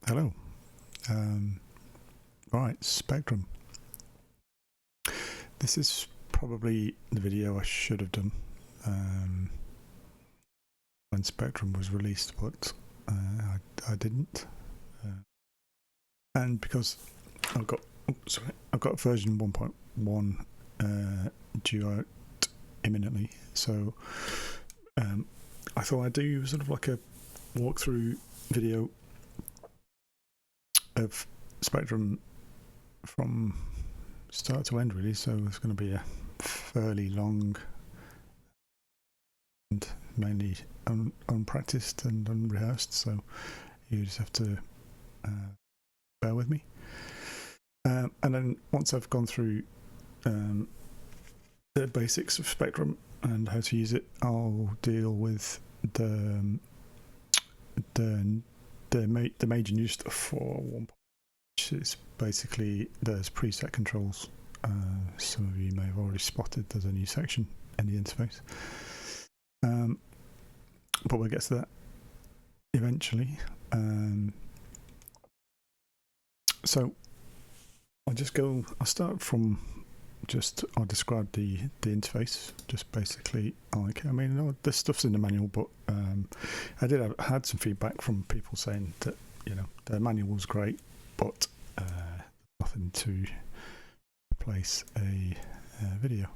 Hello. Right, Spectrum. This is probably the video I should have done when Spectrum was released, but I didn't. And because I've got version 1.1 due out imminently, so I thought I'd do sort of like a walkthrough video of Spectrum from start to end, really. So it's going to be a fairly long and mainly unpracticed and unrehearsed, so you just have to bear with me. And then once I've gone through the basics of Spectrum and how to use it, I'll deal with the major new stuff for 1.1, which is basically there's preset controls. Some of you may have already spotted there's a new section in the interface, but we'll get to that eventually. So I'll start from I'll describe the interface, just basically like, I mean, this stuff's in the manual, but I had some feedback from people saying that, you know, the manual was great, but nothing to replace a video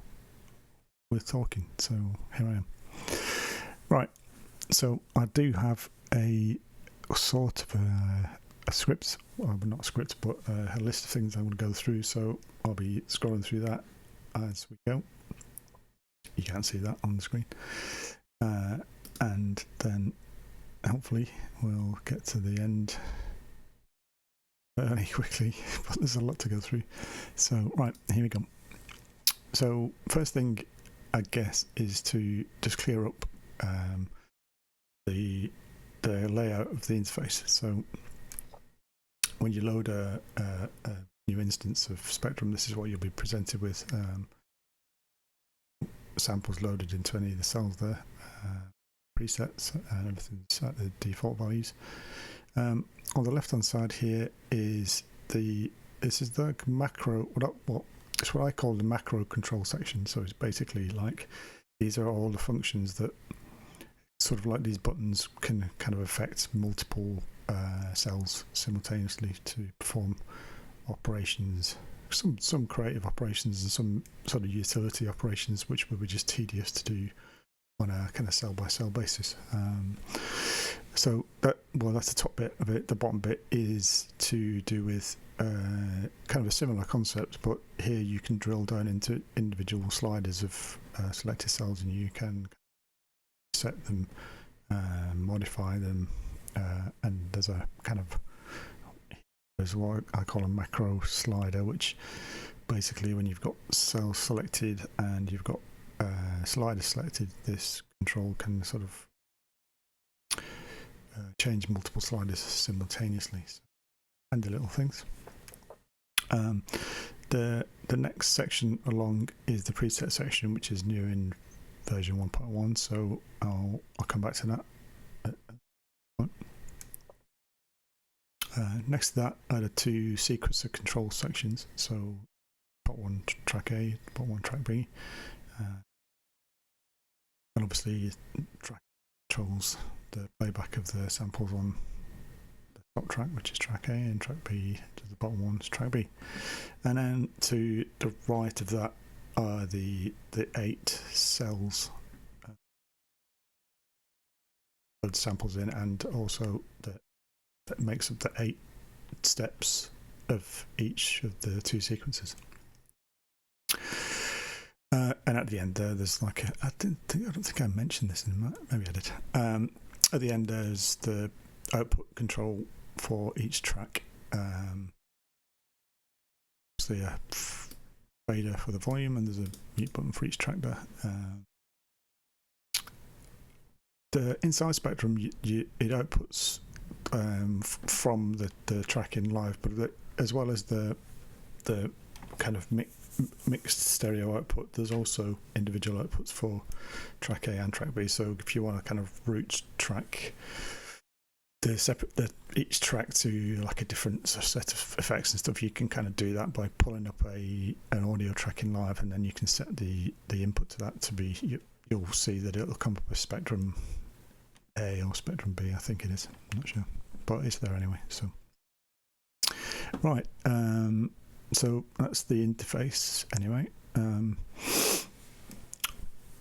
with talking. So here I am. Right, so I do have a sort of a script, well, not a script, but a list of things I want to go through, so I'll be scrolling through that as we go. You can't see that on the screen, and then hopefully we'll get to the end fairly quickly, but there's a lot to go through. So right, here we go. So first thing, I guess, is to just clear up the layout of the interface. So when you load a new instance of Spectrum, this is what you'll be presented with. Samples loaded into any of the cells there, presets, and everything's at the default values. On the left hand side here is this is the macro, it's what I call the macro control section. So it's basically like, these are all the functions that sort of like these buttons can kind of affect multiple cells simultaneously to perform operations, some creative operations and some sort of utility operations, which would be just tedious to do on a kind of cell by cell basis. So that's the top bit of it. The bottom bit is to do with kind of a similar concept, but here you can drill down into individual sliders of selected cells, and you can set them, modify them, and there's what I call a macro slider, which basically, when you've got cells selected and you've got sliders selected, this control can sort of change multiple sliders simultaneously. So, handy little things. The next section along is the preset section, which is new in version 1.1. So I'll come back to that. Next to that are the two sequencer control sections. So part 1 track A, part 1 track B, and obviously track controls the playback of the samples on the top track, which is track A, and track B to the bottom one is track B. And then to the right of that are the 8 cells load samples in, and also that makes up the 8 steps of each of the 2 sequences. And at the end there's like I don't think I mentioned this maybe I did. At the end there's the output control for each track. Obviously a fader for the volume, and there's a mute button for each track there. The inside Spectrum, it outputs from the tracking live, but as well as the kind of mixed stereo output, there's also individual outputs for track A and track B. So if you want to kind of route track each track to like a different set of effects and stuff. You can kind of do that by pulling up an audio track in Live, and then you can set the input to that to be. You'll see that it'll come up with Spectrum A or Spectrum B, I think it is. I'm not sure, but it's there anyway. So right, so that's the interface anyway.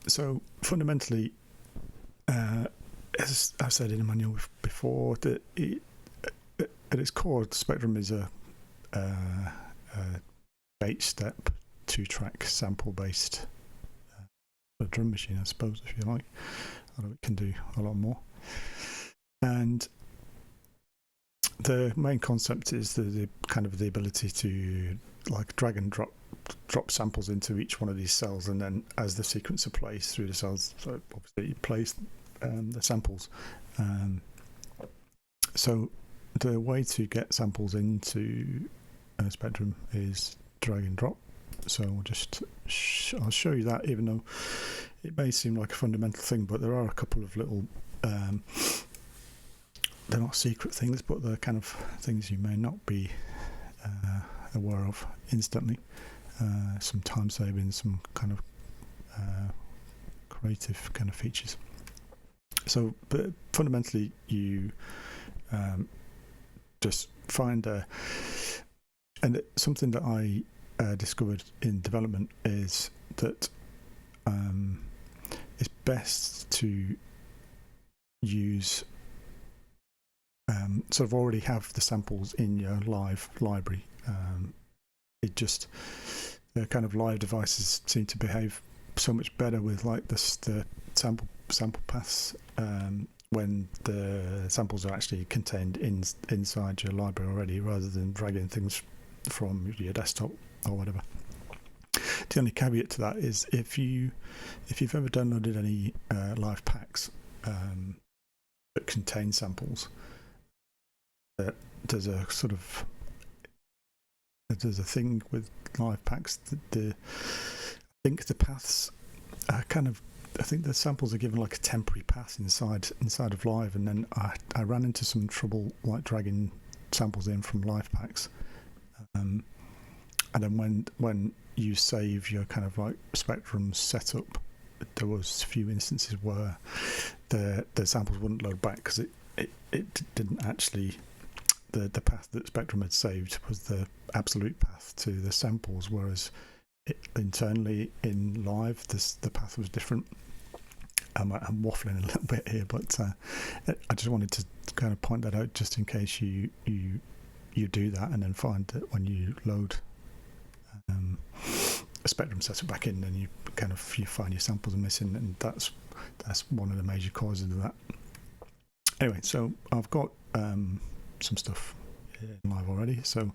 So fundamentally, as I've said in the manual before, that at its core, Spectrum is a 8-step, 2-track sample-based drum machine, I suppose, if you like. Although it can do a lot more. And the main concept is the kind of the ability to like drag and drop samples into each one of these cells, and then as the sequencer plays through the cells, so obviously it plays the samples. So the way to get samples into Spectrum is drag and drop. So I'll just I'll show you that, even though it may seem like a fundamental thing, but there are a couple of little they're not secret things, but they're kind of things you may not be aware of instantly. Some time saving, some kind of creative kind of features. So, but fundamentally, you just find and something that I discovered in development is that it's best to use sort of already have the samples in your Live library. It just the kind of Live devices seem to behave so much better with like the sample paths when the samples are actually contained inside your library already, rather than dragging things from your desktop or whatever. The only caveat to that is if you've ever downloaded any Live packs that contain samples, there's a thing with Live packs that I think the paths are kind of, I think the samples are given like a temporary path inside of Live, and then I ran into some trouble like dragging samples in from Live packs, and then when you save your kind of like Spectrum setup, there was a few instances where the samples wouldn't load back because it didn't actually, the path that Spectrum had saved was the absolute path to the samples, whereas internally in Live the path was different. I'm waffling a little bit here, but I just wanted to kind of point that out just in case you do that and then find that when you load a Spectrum setup back in, then you find your samples are missing, and that's one of the major causes of that. Anyway, so I've got some stuff in Live already. So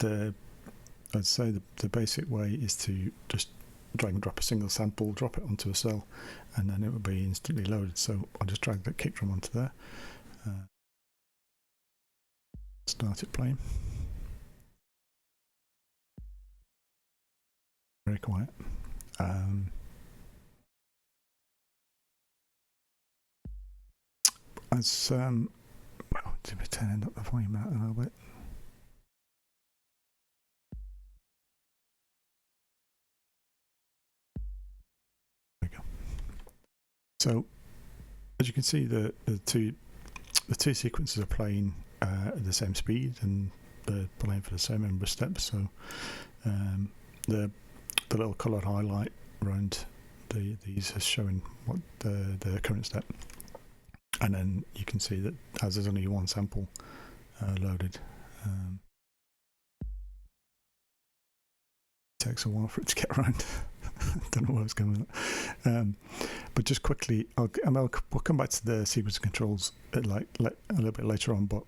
I'd say the basic way is to just drag and drop a single sample, drop it onto a cell, and then it will be instantly loaded. So I'll just drag that kick drum onto there, start it playing. Very quiet. To be turning up the volume out a little bit. There we go. So as you can see, the two sequences are playing at the same speed, and they're playing for the same number of steps. So the little coloured highlight around these is showing what the current step, and then you can see that as there's only one sample loaded, it takes a while for it to get around. Don't know where I was going with that. But just quickly, we'll come back to the sequence controls a little bit later on, but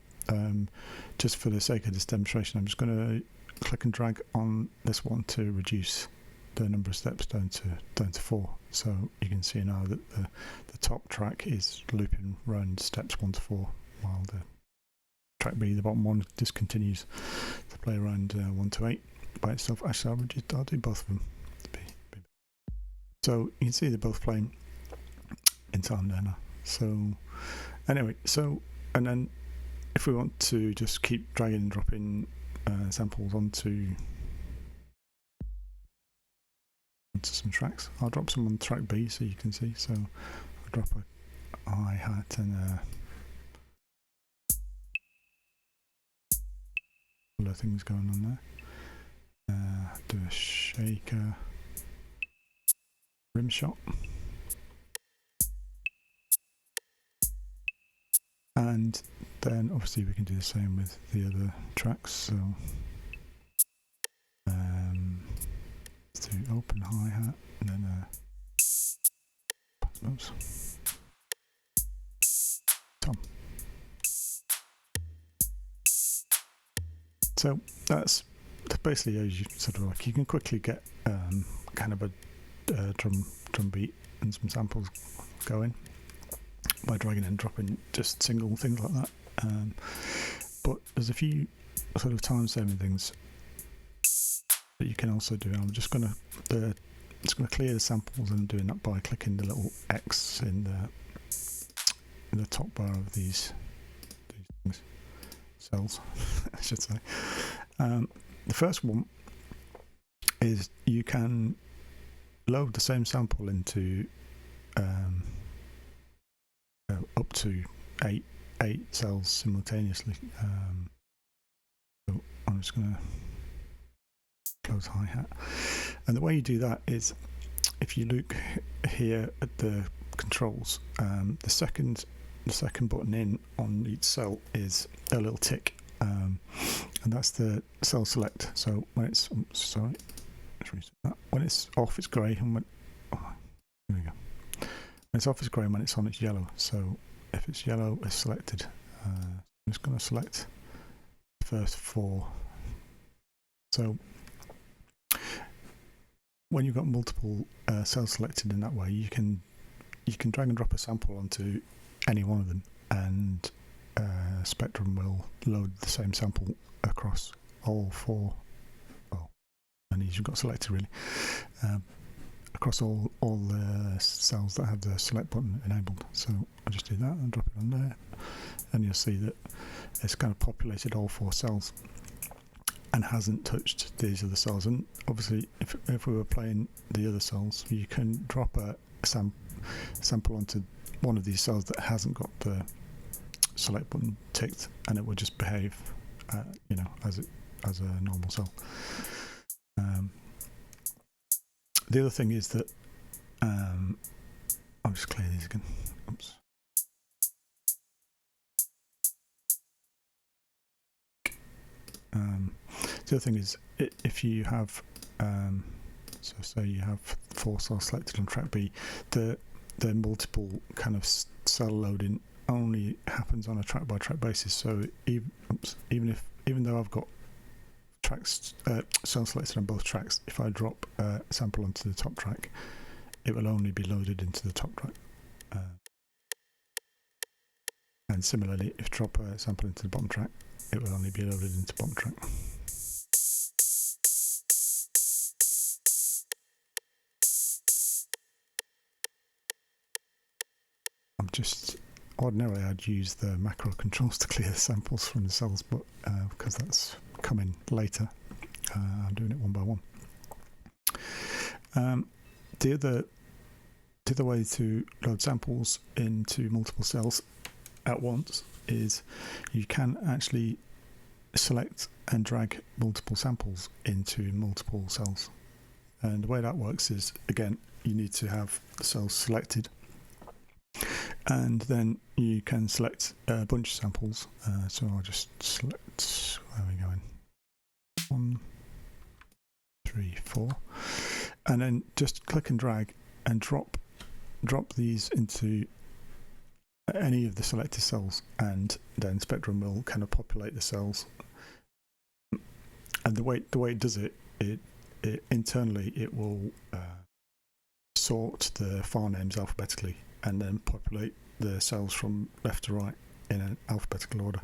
just for the sake of this demonstration, I'm just going to click and drag on this one to reduce the number of steps down to 4. So you can see now that the top track is looping round steps 1 to 4, while the track B, the bottom one, just continues to play around 1 to 8 by itself. Actually, I'll do both of them. So you can see they're both playing in time there now. So anyway, and then if we want to just keep dragging and dropping samples onto some tracks, I'll drop some on track B so you can see. So I'll drop a hi-hat and a couple of things going on there. Do a shaker, rim shot, and then obviously we can do the same with the other tracks. So let's do open hi-hat and then oops, tom. So that's basically as you sort of like, you can quickly get kind of a drum beat and some samples going by dragging and dropping just single things like that. But there's a few sort of time-saving things that you can also do. I'm just going to clear the samples, and I'm doing that by clicking the little X in the top bar of these things, cells, I should say. The first one is you can load the same sample into up to eight cells simultaneously. So I'm just going to close hi-hat, and the way you do that is if you look here at the controls, the second button in on each cell is a little tick, and that's the cell select. So when it's when it's off, it's grey, and when there we go. When it's off, it's grey, and when it's on, it's yellow. So if it's yellow, it's selected. I'm just going to select the first 4. So when you've got multiple cells selected in that way, you can drag and drop a sample onto any one of them, and SPECDRUM will load the same sample across all 4. Well, and you've got selected really across all the cells that have the select button enabled. So I'll just do that and drop it on there, and you'll see that it's kind of populated all 4 cells and hasn't touched these other cells. And obviously if we were playing the other cells, you can drop a sample onto one of these cells that hasn't got the select button ticked, and it will just behave as a normal cell. The other thing is that I'll just clear these again. Oops. The other thing is, if you have so say you have 4 cells selected on track B, the multiple kind of cell loading only happens on a track by track basis. So even though I've got tracks cells selected on both tracks, if I drop a sample onto the top track, it will only be loaded into the top track. And similarly, if I drop a sample into the bottom track, it will only be loaded into bottom track. Ordinarily I'd use the macro controls to clear the samples from the cells, but because that's coming later, I'm doing it one by one. The other way to load samples into multiple cells at once is you can actually select and drag multiple samples into multiple cells. And the way that works is, again, you need to have the cells selected, and then you can select a bunch of samples. So I'll just select, where are we going? 1, 3, 4, and then just click and drag and drop these into any of the selected cells, and then SPECDRUM will kind of populate the cells. And the way it does it internally, it will sort the file names alphabetically and then populate the cells from left to right in an alphabetical order.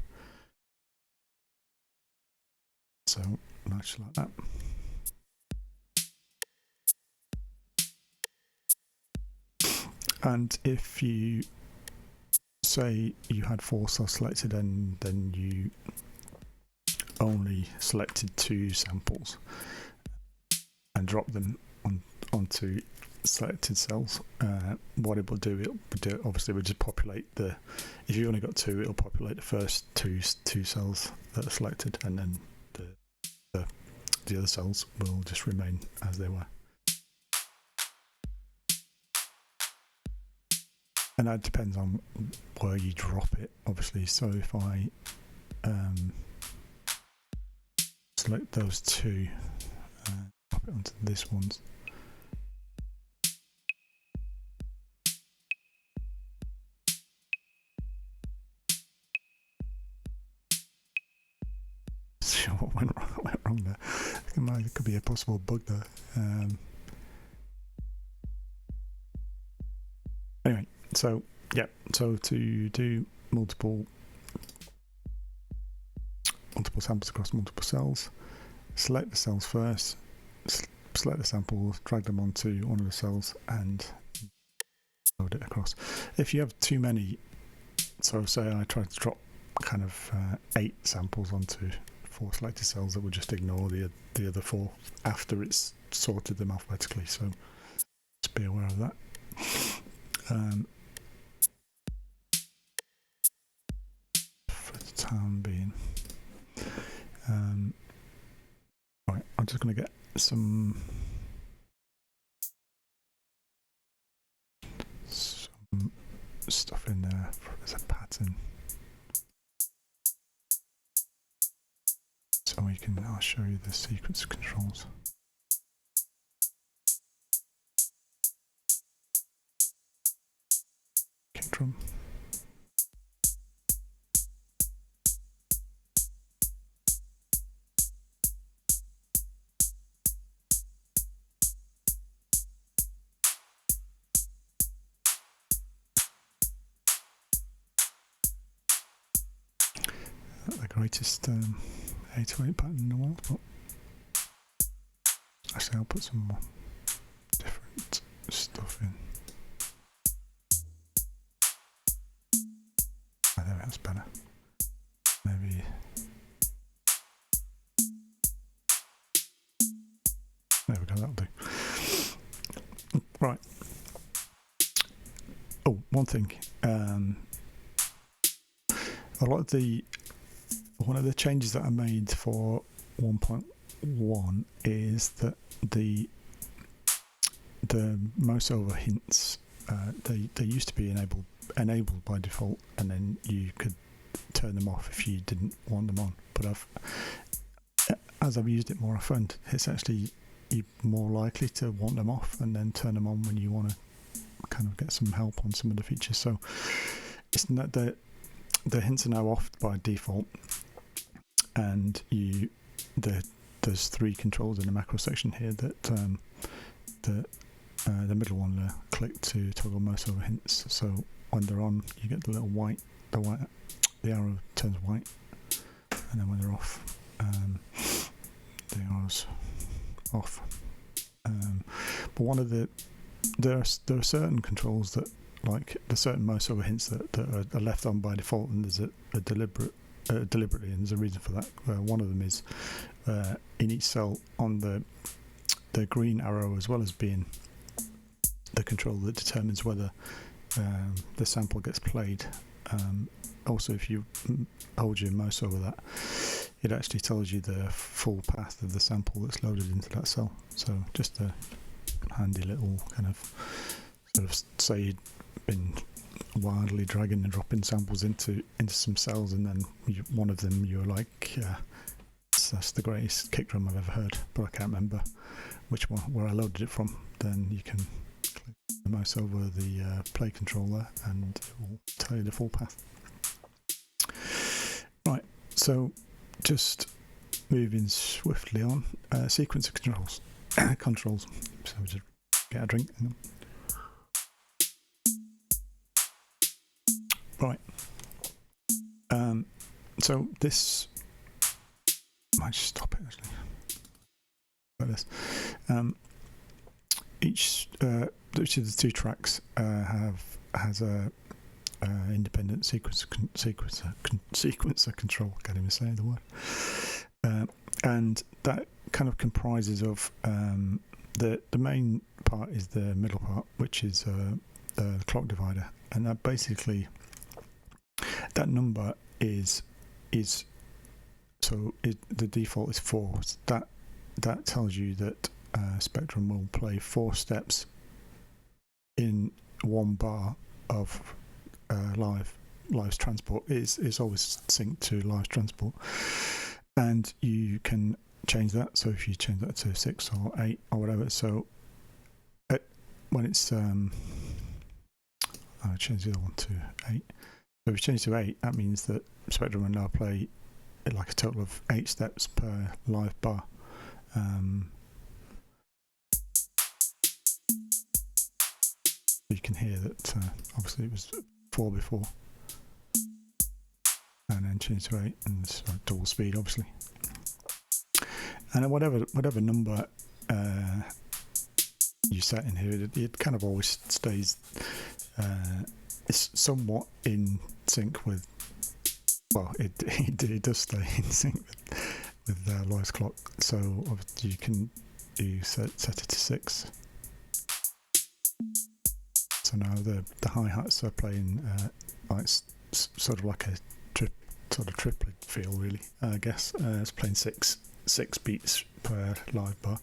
So much like that. And if you say you had 4 cells selected and then you only selected 2 samples and dropped them onto selected cells, what it will do, obviously will just populate if you've only got 2, it'll populate the first two cells that are selected, and then the other cells will just remain as they were. And that depends on where you drop it, obviously. So if I select those 2, drop it onto this one. Sure, what went wrong there? It could be a possible bug there. Anyway, so yeah, so to do multiple samples across multiple cells, select the cells first, select the samples, drag them onto one of the cells, and load it across. If you have too many, so say I try to drop kind of 8 samples onto 4 selected cells, that would just ignore the other 4 after it's sorted them alphabetically. So just be aware of that. For the time being, right, I'm just going to get some stuff in there as a pattern, so I'll show you the sequence controls. Kick drum. Not the greatest 808 pattern in the world, but actually I'll put some more different stuff in. I think that's better. Maybe there we go, that'll do. Right. Oh, one thing. One of the changes that I made for 1.1 is that the mouse over hints, they used to be enabled by default, and then you could turn them off if you didn't want them on. But as I've used it more, I found it's actually you're more likely to want them off and then turn them on when you want to kind of get some help on some of the features. So it's not that the hints are now off by default, and there's 3 controls in the macro section here that the middle one, click to toggle mouse over hints. So when they're on, you get the little white, the arrow turns white, and then when they're off, the arrow's off. But one of there are certain controls that, like the certain mouse over hints that are left on by default, and there's a deliberately, and there's a reason for that. One of them is in each cell on the green arrow, as well as being the control that determines whether the sample gets played. Also, if you hold your mouse over that, it actually tells you the full path of the sample that's loaded into that cell. So just a handy little kind of sort of say you'd been wildly dragging and dropping samples into some cells, and then one of them you're like, that's the greatest kick drum I've ever heard, but I can't remember which one, where I loaded it from. Then you can click the mouse over the play controller and it will tell you the full path. Right, so just moving swiftly on, sequence of controls. So just get a drink. Right. So this might just stop it actually. Like this. Each of the 2 tracks has a independent sequencer control. Can't even say the word. And that kind of comprises of the main part is the middle part, which is the clock divider, and that basically that number is so the default is 4. That tells you that Spectrum will play 4 steps in 1 bar of live transport. Is always synced to live transport, and you can change that. So if you change that to 6 or 8 or whatever, so when it's I'll change the other one to 8. So if you change to 8, that means that Spectrum will now play like a total of 8 steps per live bar. You can hear that obviously it was 4 before, and then change to 8, and it's double speed obviously. And then whatever number you set in here, it kind of always stays. It's somewhat in sync with. Well, it does stay in sync with Lloyd's clock. So you can set it to 6. So now the hi-hats are playing like sort of like a triplet feel, really. I guess it's playing 6 beats per live bar.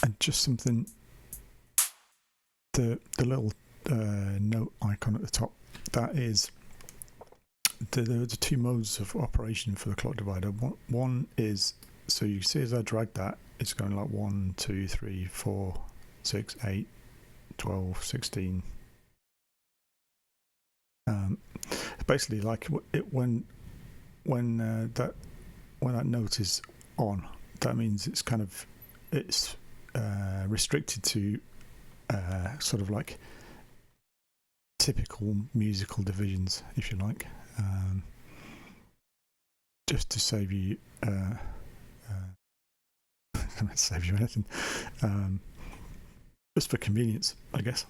And just something, the little note icon at the top, that is the 2 modes of operation for the clock divider. One is, so you see as I drag that, it's going like 1, 2, 3, 4, 6, 8, 12, 16. Basically, like when that note is on, that means it's kind of restricted to sort of like typical musical divisions, if you like, just to save you. Can't save you anything, just for convenience, I guess.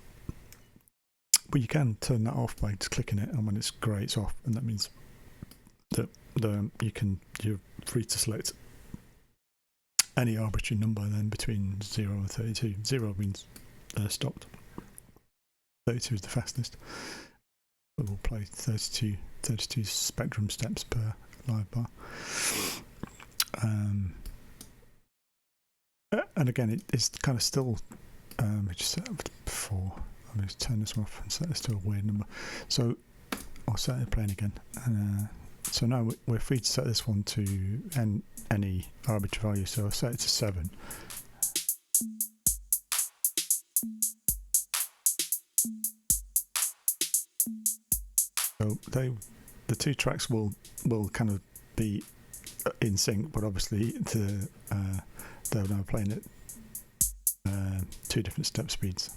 But you can turn that off by just clicking it, and when it's grey, it's off, and that means that you're free to select any arbitrary number then between 0 and 32. 0 means stopped. 32 is the fastest. But we'll play 32 Spectrum steps per live bar. And again, it's kind of still. I just set it before. I'm going to turn this off and set this to a weird number. So I'll set it playing again. And so now we're free to set this one to any arbitrary value. So I'll set it to 7. So the 2 tracks will kind of be in sync, but obviously they're now playing at 2 different step speeds.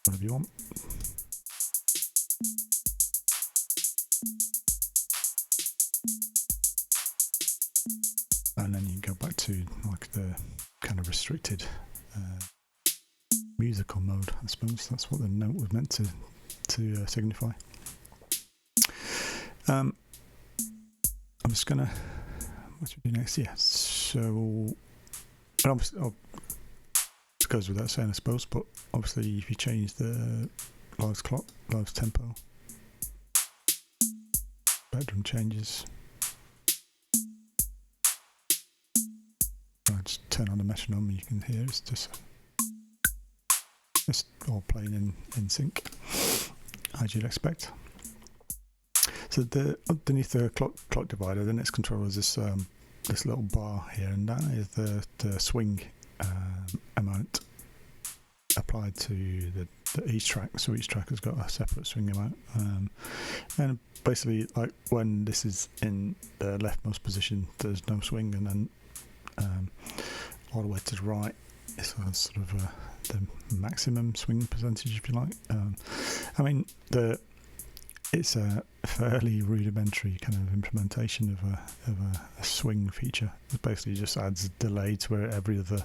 Whatever you want. And then you can go back to like the kind of restricted musical mode, I suppose. That's what the note was meant to signify. I'm just gonna. What should we do next? Yeah. So, obviously, it goes without saying, I suppose. But obviously, if you change the live clock, live tempo, Spectrum changes. I just turn on the metronome, and you can hear it's just all playing in sync, as you'd expect. So underneath the clock divider, the next controller is this little bar here, and that is the swing amount applied to each track. So each track has got a separate swing amount, and basically, like when this is in the leftmost position, there's no swing, and then all the way to the right, it's sort of the maximum swing percentage, if you like. I mean, it's a fairly rudimentary kind of implementation of a swing feature. It basically just adds a delay to every other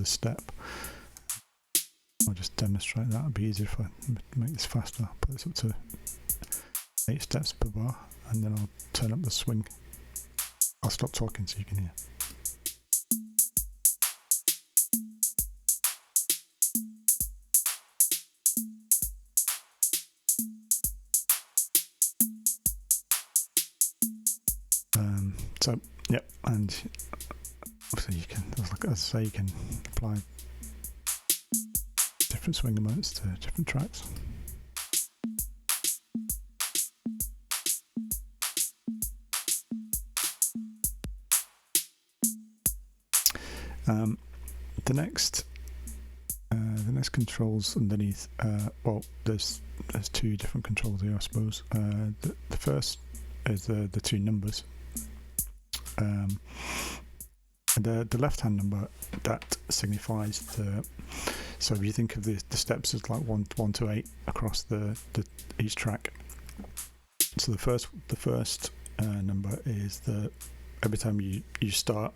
step. I'll just demonstrate that. It'd be easier if I make this faster. I'll put this up to 8 steps per bar, and then I'll turn up the swing. I'll stop talking so you can hear. So, yep, and obviously you can, like I say, you can apply different swing amounts to different tracks. The next controls underneath. Well, there's 2 different controls here, I suppose. The first is the 2 numbers. The left-hand number, that signifies the. So if you think of the steps as like 1 to 8 across each track. So the first number is every time you start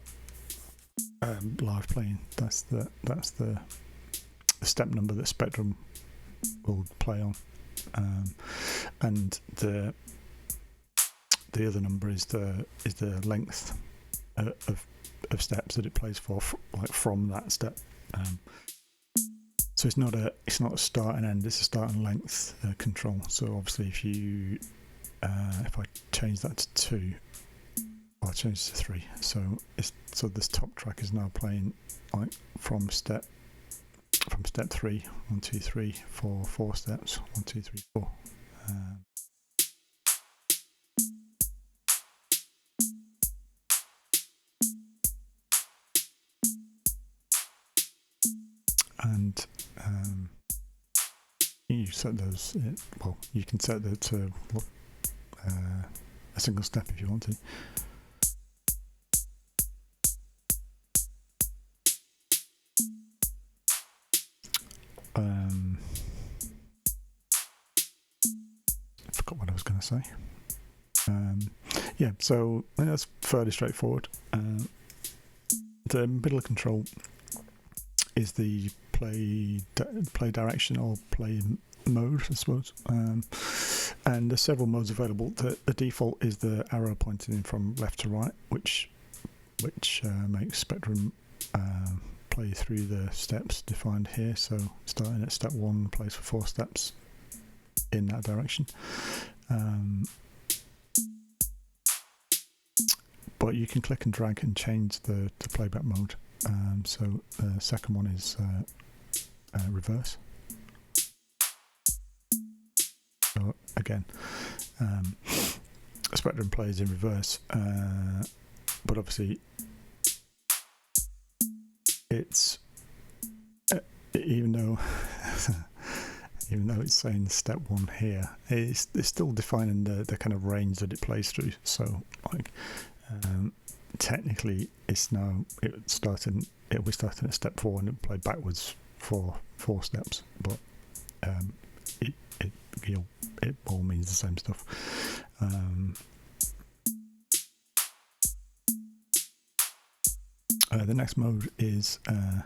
live playing, that's the step number that SPECDRUM will play on, and the other number is the length of steps that it plays for, like from that step. So it's not a start and end; it's a start and length control. So obviously, if I change that to 2, I'll change it to 3. So this top track is now playing like from step 3, 1, 2, 3, 4 steps, 1, 2, 3, 4. And you set those. Well, you can set that to a single step if you want to. I forgot what I was going to say. Yeah, so I think that's fairly straightforward. The middle control is the play direction or play mode, I suppose. And there's several modes available. The default is the arrow pointing in from left to right, which makes SPECDRUM play through the steps defined here. So starting at step 1 plays for 4 steps in that direction. But you can click and drag and change the playback mode. So the second one is reverse. So again, SPECDRUM plays in reverse, but obviously it's even though it's saying step 1 here, it's still defining the kind of range that it plays through. So like technically it will be starting at step 4 and it'll play backwards for 4 steps, but it all means the same stuff. The next mode is I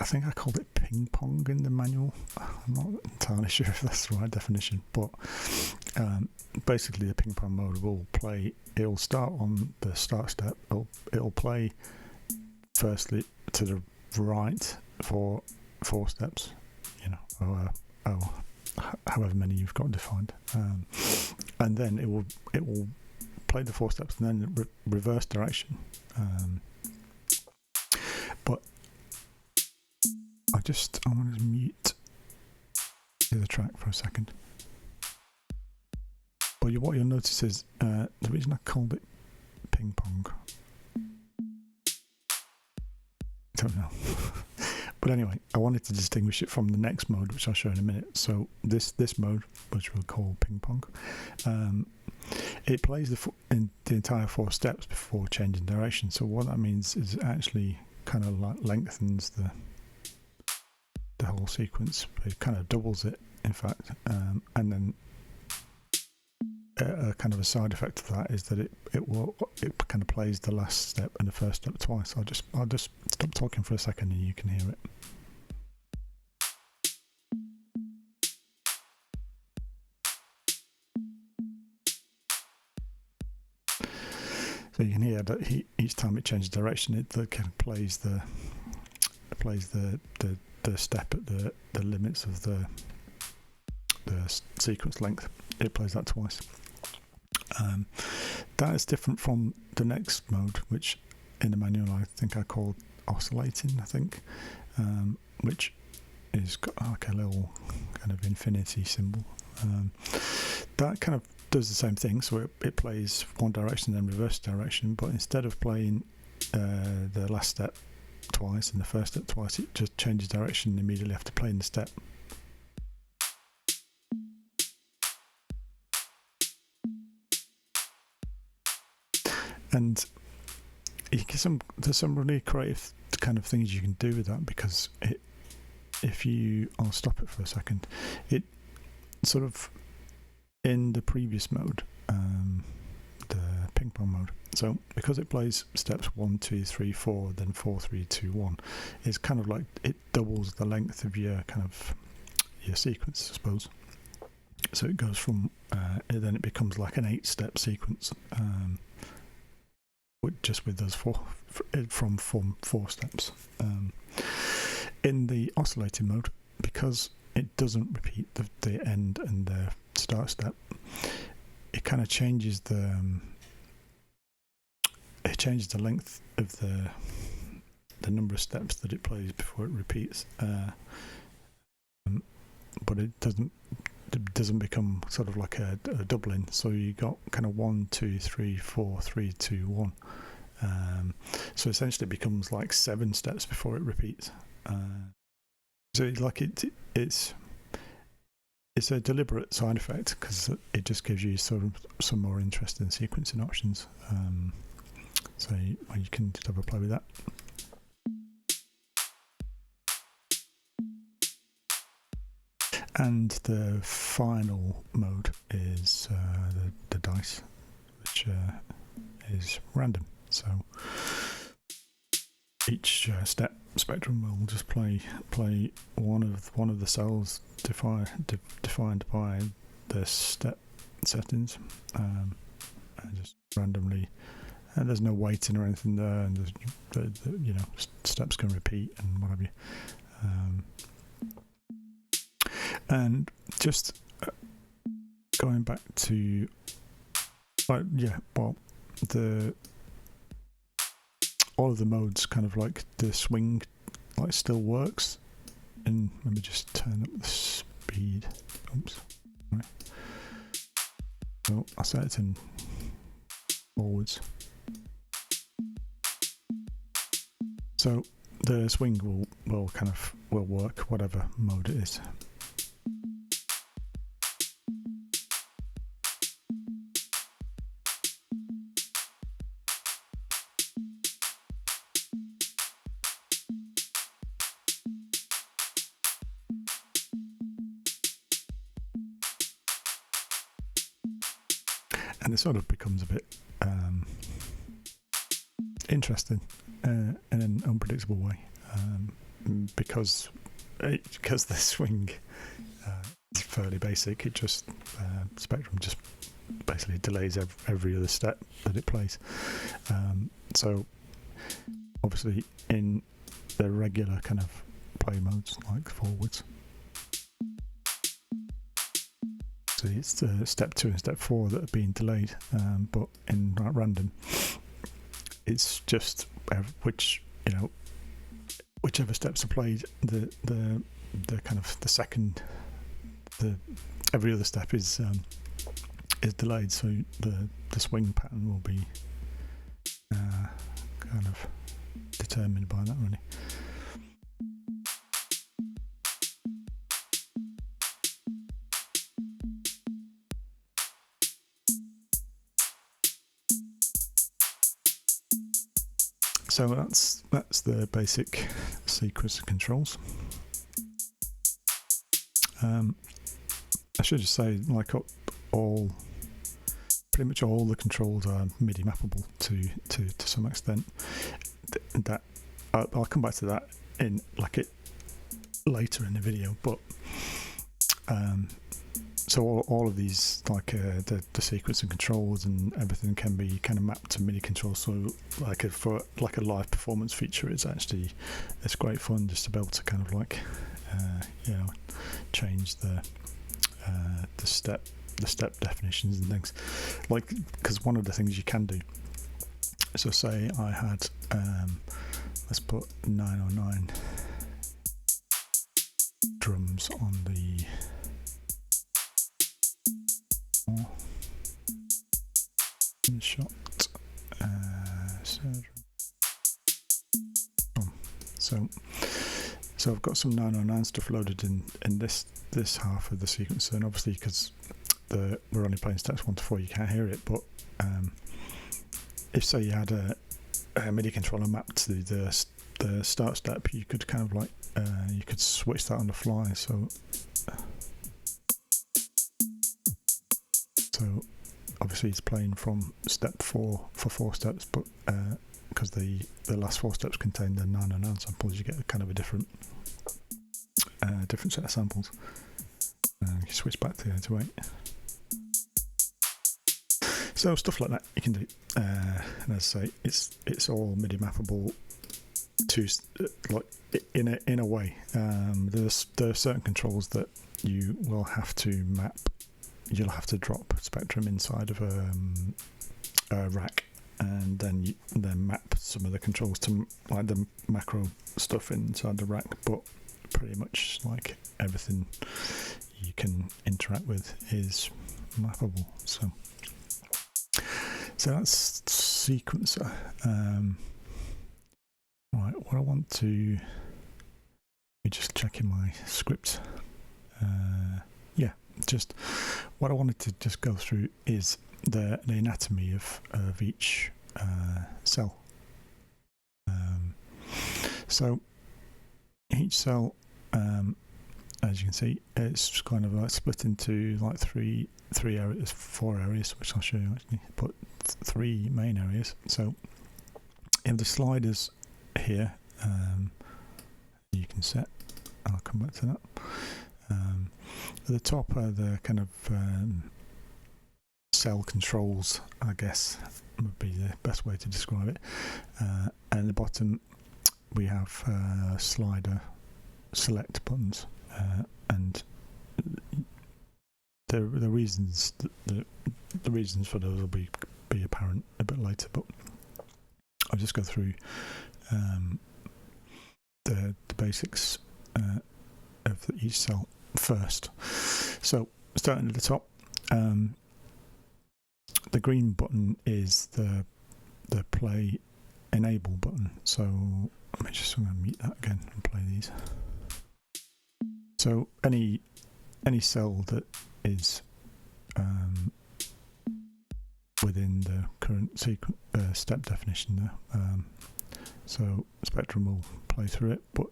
think I called it ping pong in the manual. I'm not entirely sure if that's the right definition, but basically the ping pong mode will play. It'll start on the start step. It'll play firstly to the right for 4 steps, or however many you've got defined, and then it will play the 4 steps and then reverse direction. But I want to mute the other track for a second. But what you'll notice is the reason I called it ping pong, I don't know. But anyway, I wanted to distinguish it from the next mode, which I'll show in a minute. So this mode, which we'll call ping pong, it plays the entire 4 steps before changing direction. So what that means is it actually kind of like lengthens the whole sequence. It kind of doubles it, in fact, and then a kind of a side effect of that is that it kind of plays the last step and the first step twice. I'll just stop talking for a second and you can hear it. So you can hear that each time it changes direction, it kind of plays the step at the limits of the sequence length. It plays that twice. That is different from the next mode, which in the manual I think I called oscillating, which is got like a little kind of infinity symbol. That kind of does the same thing, so it plays one direction then reverse direction, but instead of playing the last step twice and the first step twice, it just changes direction immediately after playing the step. And there's some really creative kind of things you can do with that, because I'll stop it for a second. It sort of, in the previous mode, the ping pong mode, so because it plays steps 1, 2, 3, 4, then 4, 3, 2, 1, it's kind of like it doubles the length of your sequence, I suppose. So it goes from then it becomes like an 8-step sequence, just with those from 4 steps. In the oscillating mode, because it doesn't repeat the end and the start step, it kind of changes the length of the number of steps that it plays before it repeats, but it doesn't become sort of like a doubling. So you got kind of 1, 2, 3, 4, 3, 2, 1. So essentially it becomes like 7 steps before it repeats. So it's a deliberate side effect, because it just gives you sort of some more interesting sequencing options. So you can just have a play with that. And the final mode is the dice, which is random. So each step spectrum will just play one of the cells defined by the step settings, and just randomly. And there's no weighting or anything there, and there's steps can repeat and what have you. And just going back to, all of the modes, kind of like the swing, like still works. And let me just turn up the speed. Oops. Right. So I'll set it in forwards. So the swing will work whatever mode it is. And it sort of becomes a bit interesting in an unpredictable way, because the swing is fairly basic. It just Spectrum just basically delays every other step that it plays. So obviously in the regular kind of play modes like forwards, so it's step 2 and step 4 that are being delayed, but in random it's just whichever steps are played, the kind of the second, every other step is delayed, so the swing pattern will be kind of determined by that, really. So that's the basic sequence controls. I should just say, like, pretty much all the controls are MIDI mappable to some extent. That I'll come back to that in later in the video, but so all of these, like the sequence and controls and everything, can be kind of mapped to MIDI controls. So for a live performance feature, it's great fun just to be able to kind of change the step definitions and things, because one of the things you can do. So say I had let's put 909 drums on the shot. So I've got some 909 stuff loaded in this half of the sequencer, and obviously because we're only playing steps 1 to 4, you can't hear it. But if say you had a MIDI controller mapped to the start step, you could kind of you could switch that on the fly. So obviously it's playing from step 4 for 4 steps, but because the last 4 steps contain the 909 samples, you get a kind of a different set of samples. You switch back to the 808. So stuff like that you can do, and as I say, it's all MIDI mappable to in a way. There are certain controls that you will have to map. You'll have to drop SPECDRUM inside of a rack, and then map some of the controls to the macro stuff inside the rack. But pretty much everything you can interact with is mappable. So that's sequencer. Right, what I want to just check in my script. Just what I wanted to just go through is the anatomy of each cell. So each cell, as you can see, it's kind of split into 3 areas, 4 areas, which I'll show you actually, but 3 main areas. So you have the sliders here. You can set. I'll come back to that. At the top are the kind of cell controls, I guess would be the best way to describe it. And at the bottom we have slider select buttons, and the reasons for those will be apparent a bit later. But I'll just go through the basics of each cell first. So starting at the top, the green button is the play enable button. So I'm going to mute that again and play these. So any cell that is within the current step definition there, so SPECDRUM will play through it, but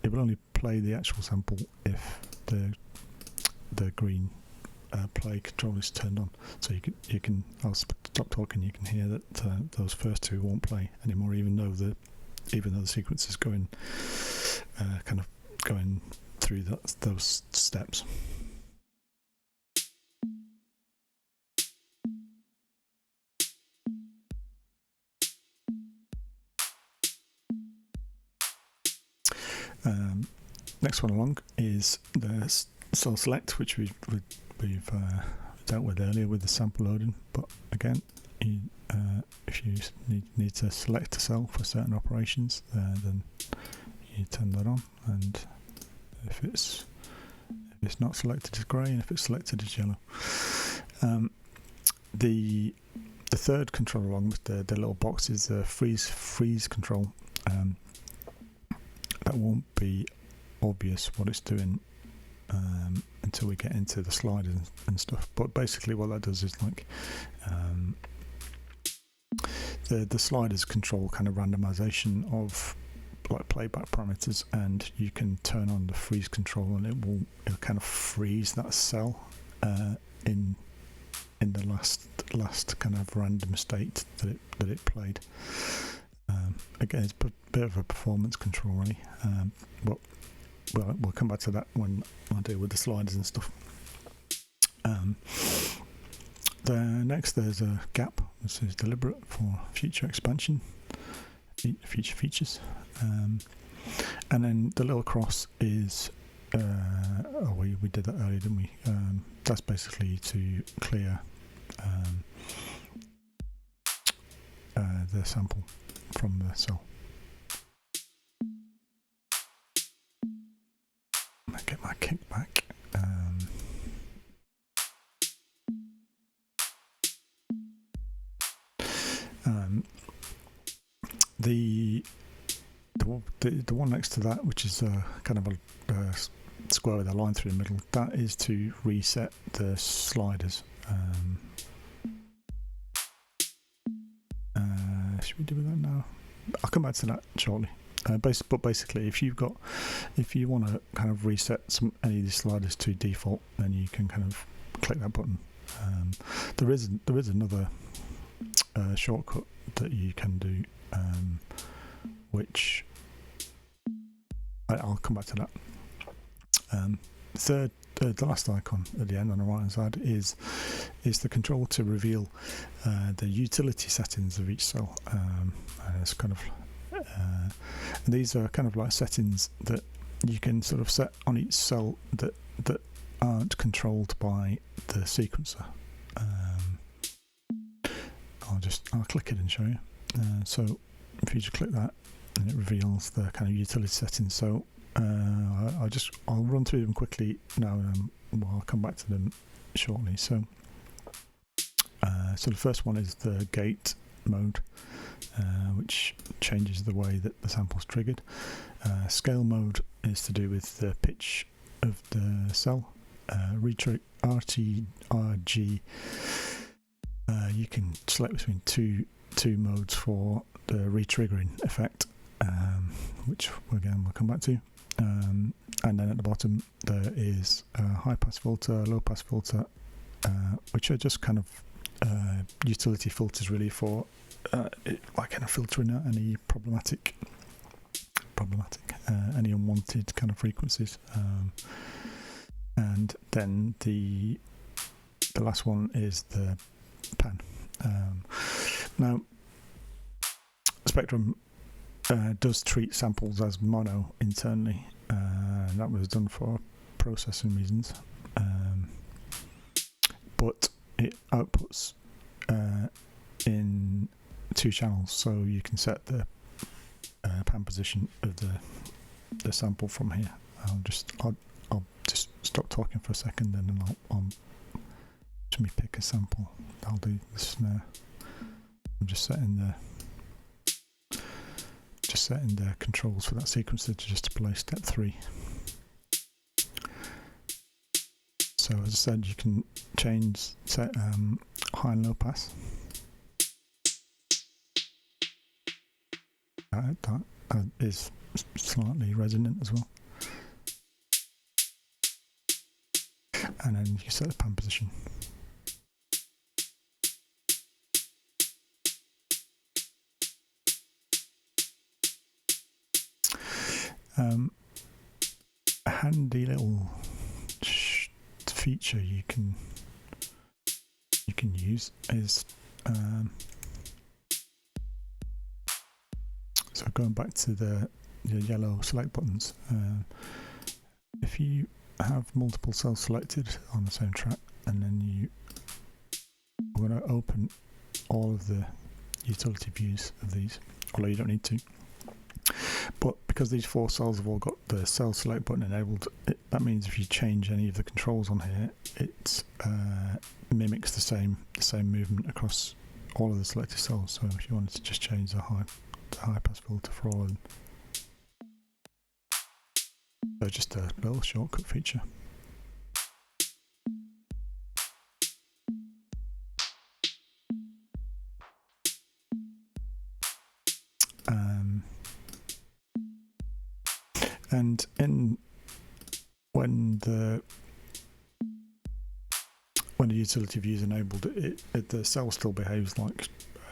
it will only play the actual sample if the green play control is turned on. So you can I'll stop talking. You can hear that those first 2 won't play anymore, even though the sequence is going kind of going through those steps. Next one along is the cell select, which we've dealt with earlier with the sample loading. But again, if you need to select a cell for certain operations, then you turn that on, and if it's not selected, it's grey, and if it's selected, it's yellow. The third control along with the little box is the freeze control. That won't be obvious what it's doing until we get into the sliders and stuff. But basically, what that does is the sliders control kind of randomization of like playback parameters, and you can turn on the freeze control, and it'll kind of freeze that cell in the last kind of random state that it played. Again, it's a bit of a performance control, really. But we'll come back to that when I deal with the sliders and stuff. Next, there's a gap. This is deliberate for future expansion, future features. And then the little cross is, we did that earlier, didn't we? That's basically to clear the sample from the cell. I get my kickback. The one next to that, which is kind of a square with a line through the middle, that is to reset the sliders. Should we do that now? I'll come back to that shortly. But basically, if you want to kind of reset any of these sliders to default, then you can kind of click that button. There is another shortcut that you can do, which I'll come back to that. The last icon at the end on the right hand side is the control to reveal the utility settings of each cell. And it's kind of these are kind of like settings that you can sort of set on each cell that aren't controlled by the sequencer. I'll click it and show you. So if you just click that, and it reveals the kind of utility settings. So I'll run through them quickly now, and I'll come back to them shortly. So the first one is the gate mode, which changes the way that the sample's triggered. Scale mode is to do with the pitch of the cell. RTRG, you can select between two modes for the retriggering effect, which again we'll come back to. And then at the bottom there is a high pass filter, low pass filter, which are just kind of utility filters really for like kind of filtering out any problematic, any unwanted kind of frequencies. And then the last one is the pan. Now, SPECDRUM does treat samples as mono internally. That was done for processing reasons, but it outputs in 2 channels, so you can set the pan position of the sample from here. I'll just stop talking for a second, and then I'll let me pick a sample. I'll do the snare. I'm just setting the controls for that sequencer to just display step 3. So as I said, you can set high and low pass. That is slightly resonant as well. And then you can set the pan position. A handy little feature you can use is so going back to the yellow select buttons. If you have multiple cells selected on the same track, and then we're going to open all of the utility views of these, although you don't need to. But because these 4 cells have all got the cell select button enabled, that means if you change any of the controls on here, it mimics the same movement across all of the selected cells. So if you wanted to just change the high pass filter for all of them, so just a little shortcut feature. And when the utility view is enabled, the cell still behaves like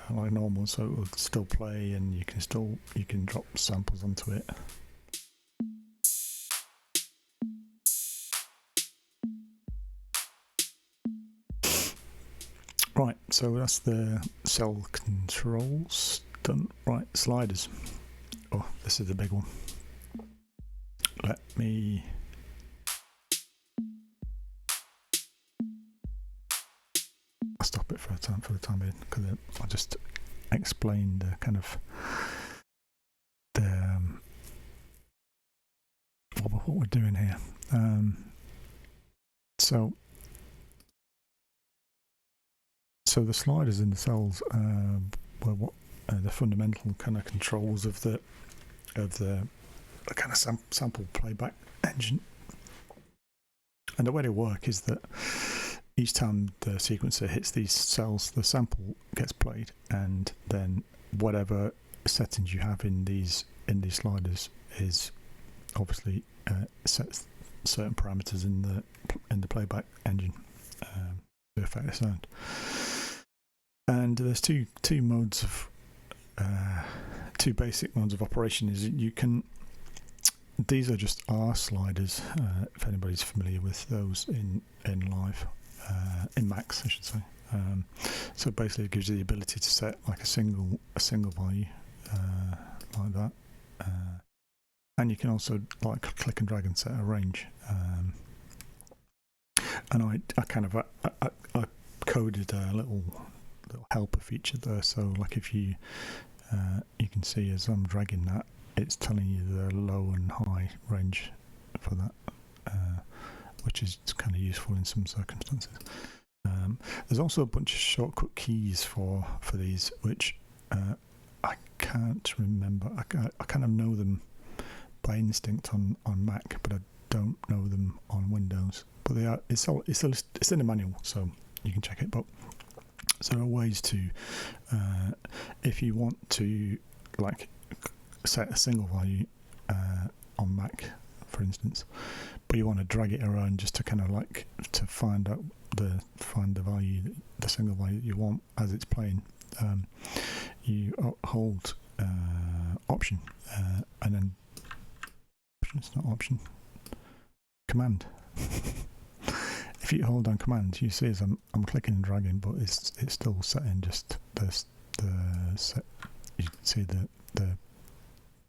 normal, so it will still play, and you can drop samples onto it. Right, so that's the cell controls done. Right, sliders. Oh, this is the big one. Let me stop it for the time being, because I just explained the kind of what we're doing here. So the sliders in the cells were what the fundamental kind of controls of the kind of sample playback engine. And the way they work is that each time the sequencer hits these cells, the sample gets played, and then whatever settings you have in these sliders is obviously sets certain parameters in the playback engine to affect the sound. And there's two modes of two basic modes of operation. Is you can, these are just R sliders, if anybody's familiar with those in live, in Max I should say. So basically it gives you the ability to set like a single value like that, and you can also like click and drag and set a range. And I kind of I coded a little helper feature there, so like if you can see as I'm dragging that, it's telling you the low and high range for that, which is kind of useful in some circumstances. There's also a bunch of shortcut keys for these, which I can't remember. I kind of know them by instinct on Mac, but I don't know them on Windows. But they are. It's in the manual, so you can check it. But so there are ways to, if you want to like set a single value on Mac, for instance, but you want to drag it around just to kind of like to find the value, the single value that you want as it's playing. You hold Option and then it's not Option, Command. If you hold down Command, you see as I'm clicking and dragging, but it's still setting just the set. You can see the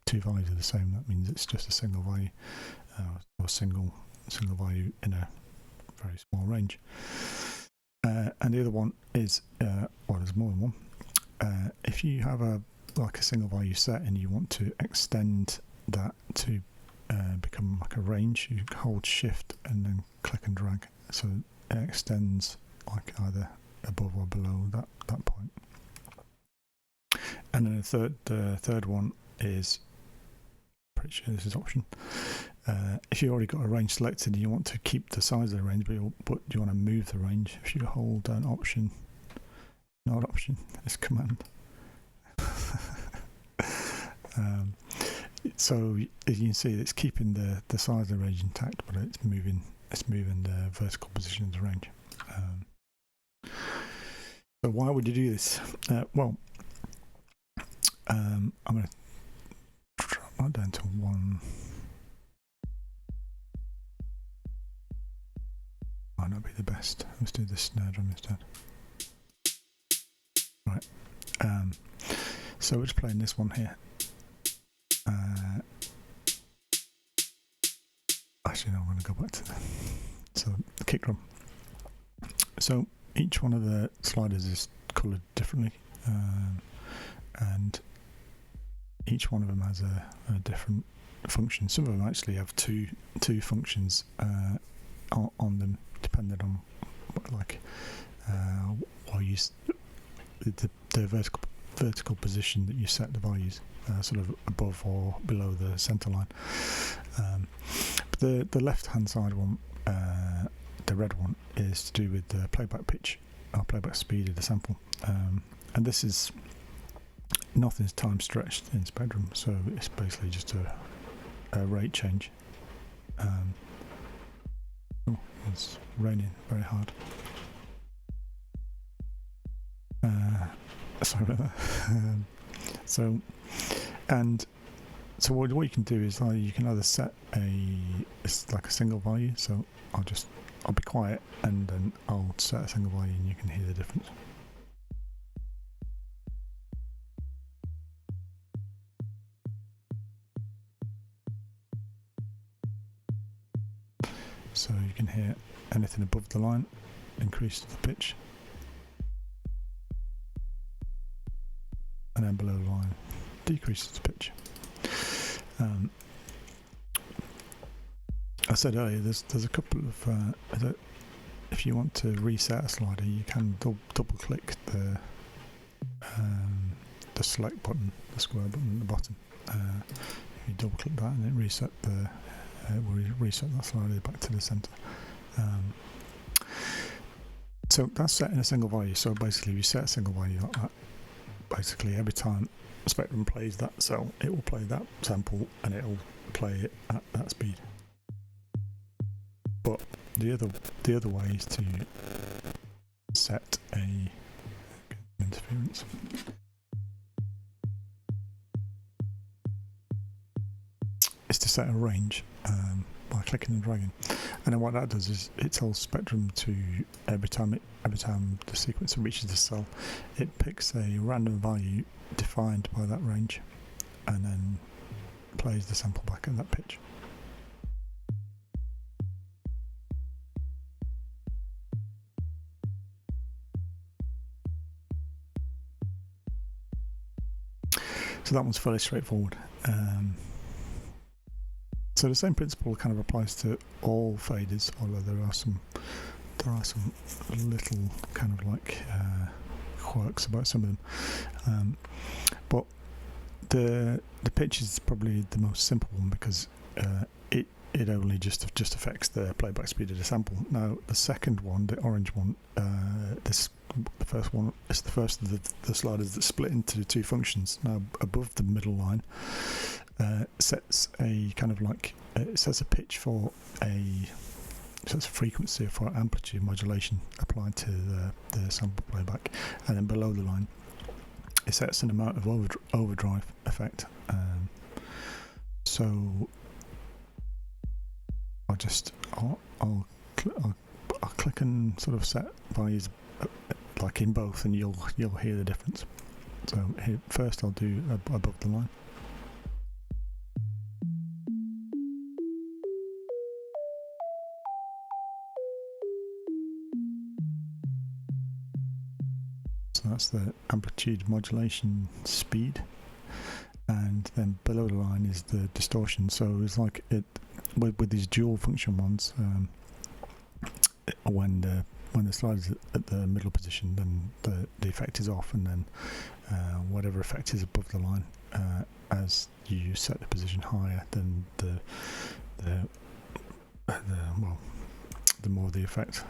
two values are the same. That means it's just a single value, or single value in a very small range. And the other one is, well, there's more than one. If you have a single value set and you want to extend that to become like a range, you hold Shift and then click and drag, so it extends like either above or below that point. And then the third one is, pretty sure this is Option. If you already got a range selected and you want to keep the size of the range, but you want to move the range, if you hold down Option, not Option, it's Command. So as you can see, it's keeping the size of the range intact, but it's moving the vertical position of the range. So why would you do this? Well, I'm going to drop that down to 1. Might not be the best. Let's do the snare drum instead. Right. So we're just playing this one here. Actually, no, I'm going to go back to the kick drum. So each one of the sliders is coloured differently, and each one of them has a different function. Some of them actually have two functions on them, depending on or use the vertical position that you set the values, sort of above or below the centre line. But the left hand side one, the red one, is to do with the playback pitch or playback speed of the sample, and this is nothing's time stretched in SPECDRUM, so it's basically just rate change. Oh, it's raining very hard. Sorry about that. So what you can do is you can either set it's like a single value. So I'll be quiet and then I'll set a single value and you can hear the difference. So you can hear anything above the line increase the pitch, and then below the line decreases the pitch. I said earlier there's a couple of if you want to reset a slider, you can double click the select button, the square button at the bottom. If you double click that and it will reset that slider back to the center. So that's set in a single value. So basically, if you set a single value like that, basically every time Spectrum plays that cell, it will play that sample and it will play it at that speed. But the other way is to set a interference. Is to set a range by clicking and dragging, and then what that does is it tells Spectrum to every time the sequencer reaches the cell, it picks a random value defined by that range, and then plays the sample back at that pitch. So that one's fairly straightforward. So the same principle kind of applies to all faders, although there are some little kind of like quirks about some of them. But the pitch is probably the most simple one because it only just affects the playback speed of the sample. Now the second one, the orange one, the first one is the first of the sliders that split into two functions. Now above the middle line sets a kind of like it sets a pitch for sets a frequency for amplitude modulation applied to the sample playback, and then below the line it sets an amount of overdrive effect. So I'll click and sort of set values like in both, and you'll hear the difference. So here, first I'll do above the line. So that's the amplitude modulation speed, and then below the line is the distortion. So it's like it with these dual function ones. When the slider's at the middle position, then the effect is off, and then whatever effect is above the line, as you set the position higher, then the more the effect,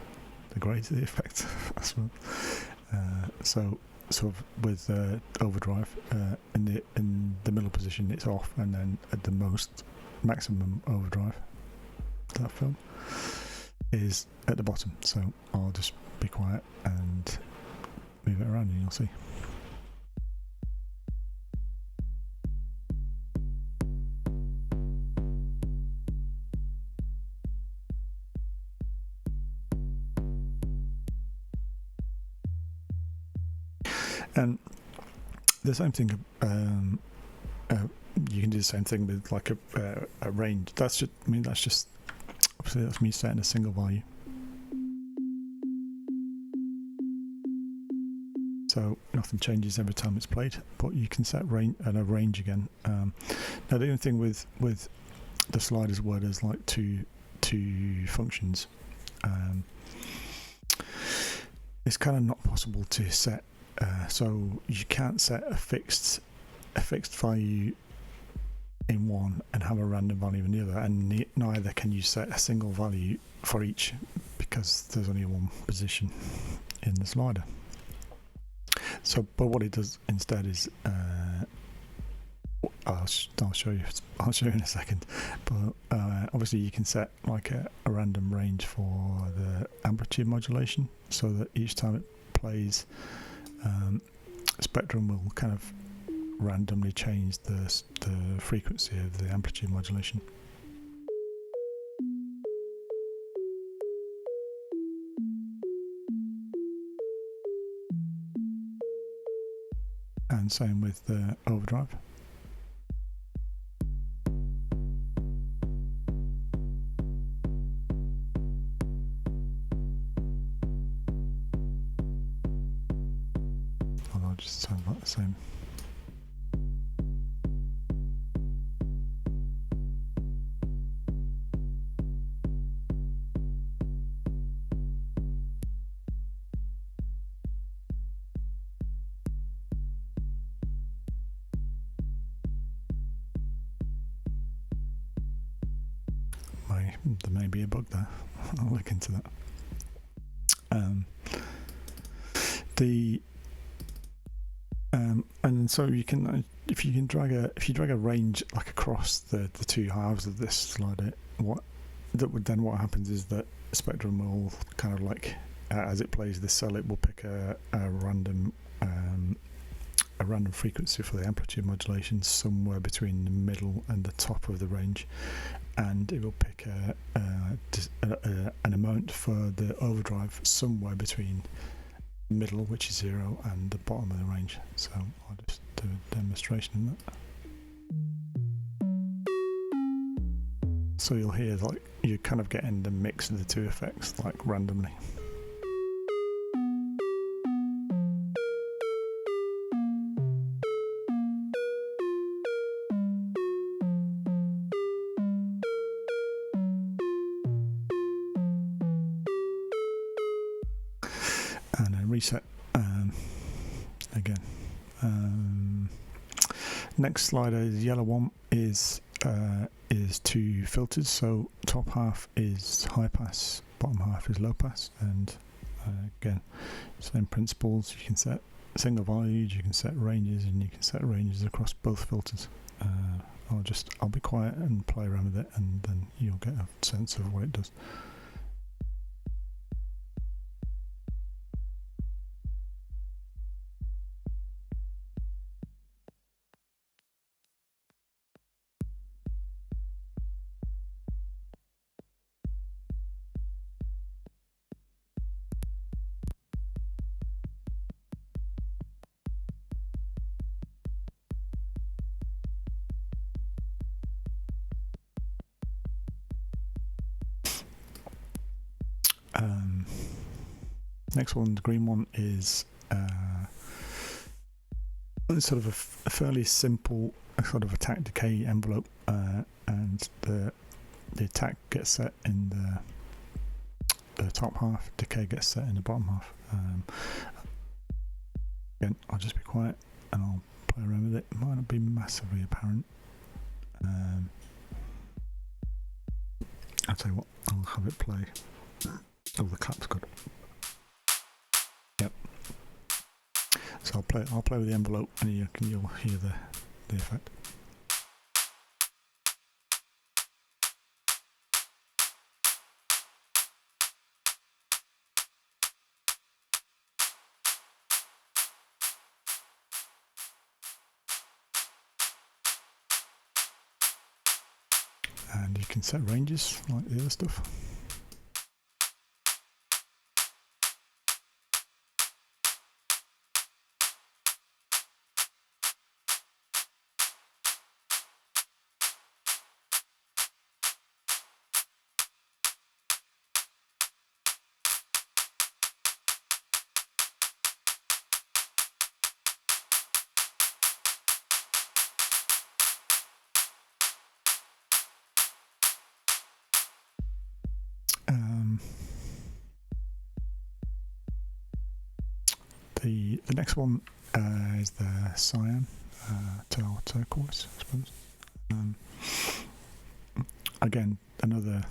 the greater the effect. That's what. So sort of with overdrive in the middle position it's off, and then at the maximum overdrive that film is at the bottom. So I'll just be quiet and move it around and you'll see. And the same thing, you can do the same thing with like a range. That's just obviously that's me setting a single value. So nothing changes every time it's played, but you can set a range again. Now the only thing with the sliders where there's like two functions, it's kind of not possible to set. So you can't set a fixed value in one and have a random value in the other, and neither can you set a single value for each because there's only one position in the slider. So, but what it does instead is I'll show you. I'll show you in a second. But obviously, you can set like a random range for the amplitude modulation, so that each time it plays, Spectrum will kind of randomly change the frequency of the amplitude modulation. And same with the Overdrive. Although it just sounds like the same. There may be a bug there. I'll look into that. And so you can, if you drag a range like across the two halves of this slider, what happens is that Spectrum will kind of like, as it plays this cell, it will pick a random frequency for the amplitude modulation somewhere between the middle and the top of the range, and it will pick an amount for the overdrive somewhere between middle, which is 0, and the bottom of the range. So I'll just do a demonstration of that. So you'll hear like you're kind of getting the mix of the two effects like randomly. And then reset again. Next slider, the yellow one, is two filters. So top half is high pass, bottom half is low pass, and again, same principles. You can set single values, you can set ranges, and you can set ranges across both filters. I'll be quiet and play around with it, and then you'll get a sense of what it does. Next one, the green one, is sort of a fairly simple sort of Attack-Decay envelope, and the attack gets set in the top half, decay gets set in the bottom half. Again, I'll just be quiet and I'll play around with it. It might not be massively apparent. I'll tell you what, I'll have it play. Oh, the clap's good. Yep. So I'll play with the envelope, and you'll hear the effect. And you can set ranges like the other stuff. The next one is the cyan, turquoise, I suppose. Again, another.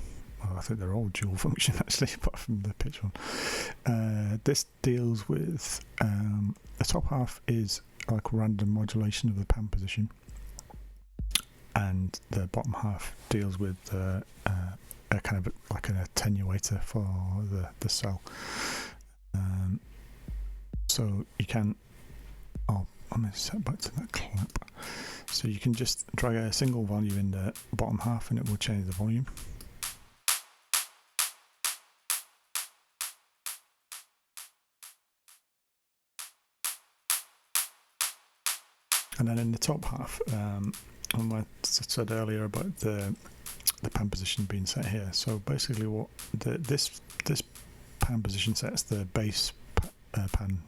Well, I think they're all dual function actually, apart from the pitch one. This deals with the top half is like random modulation of the pan position, and the bottom half deals with a kind of like an attenuator for the cell. So you can, I'm going to set back to that clamp. So you can just drag a single value in the bottom half and it will change the volume. And then in the top half, I said earlier about the pan position being set here. So basically, what this pan position sets the bass pan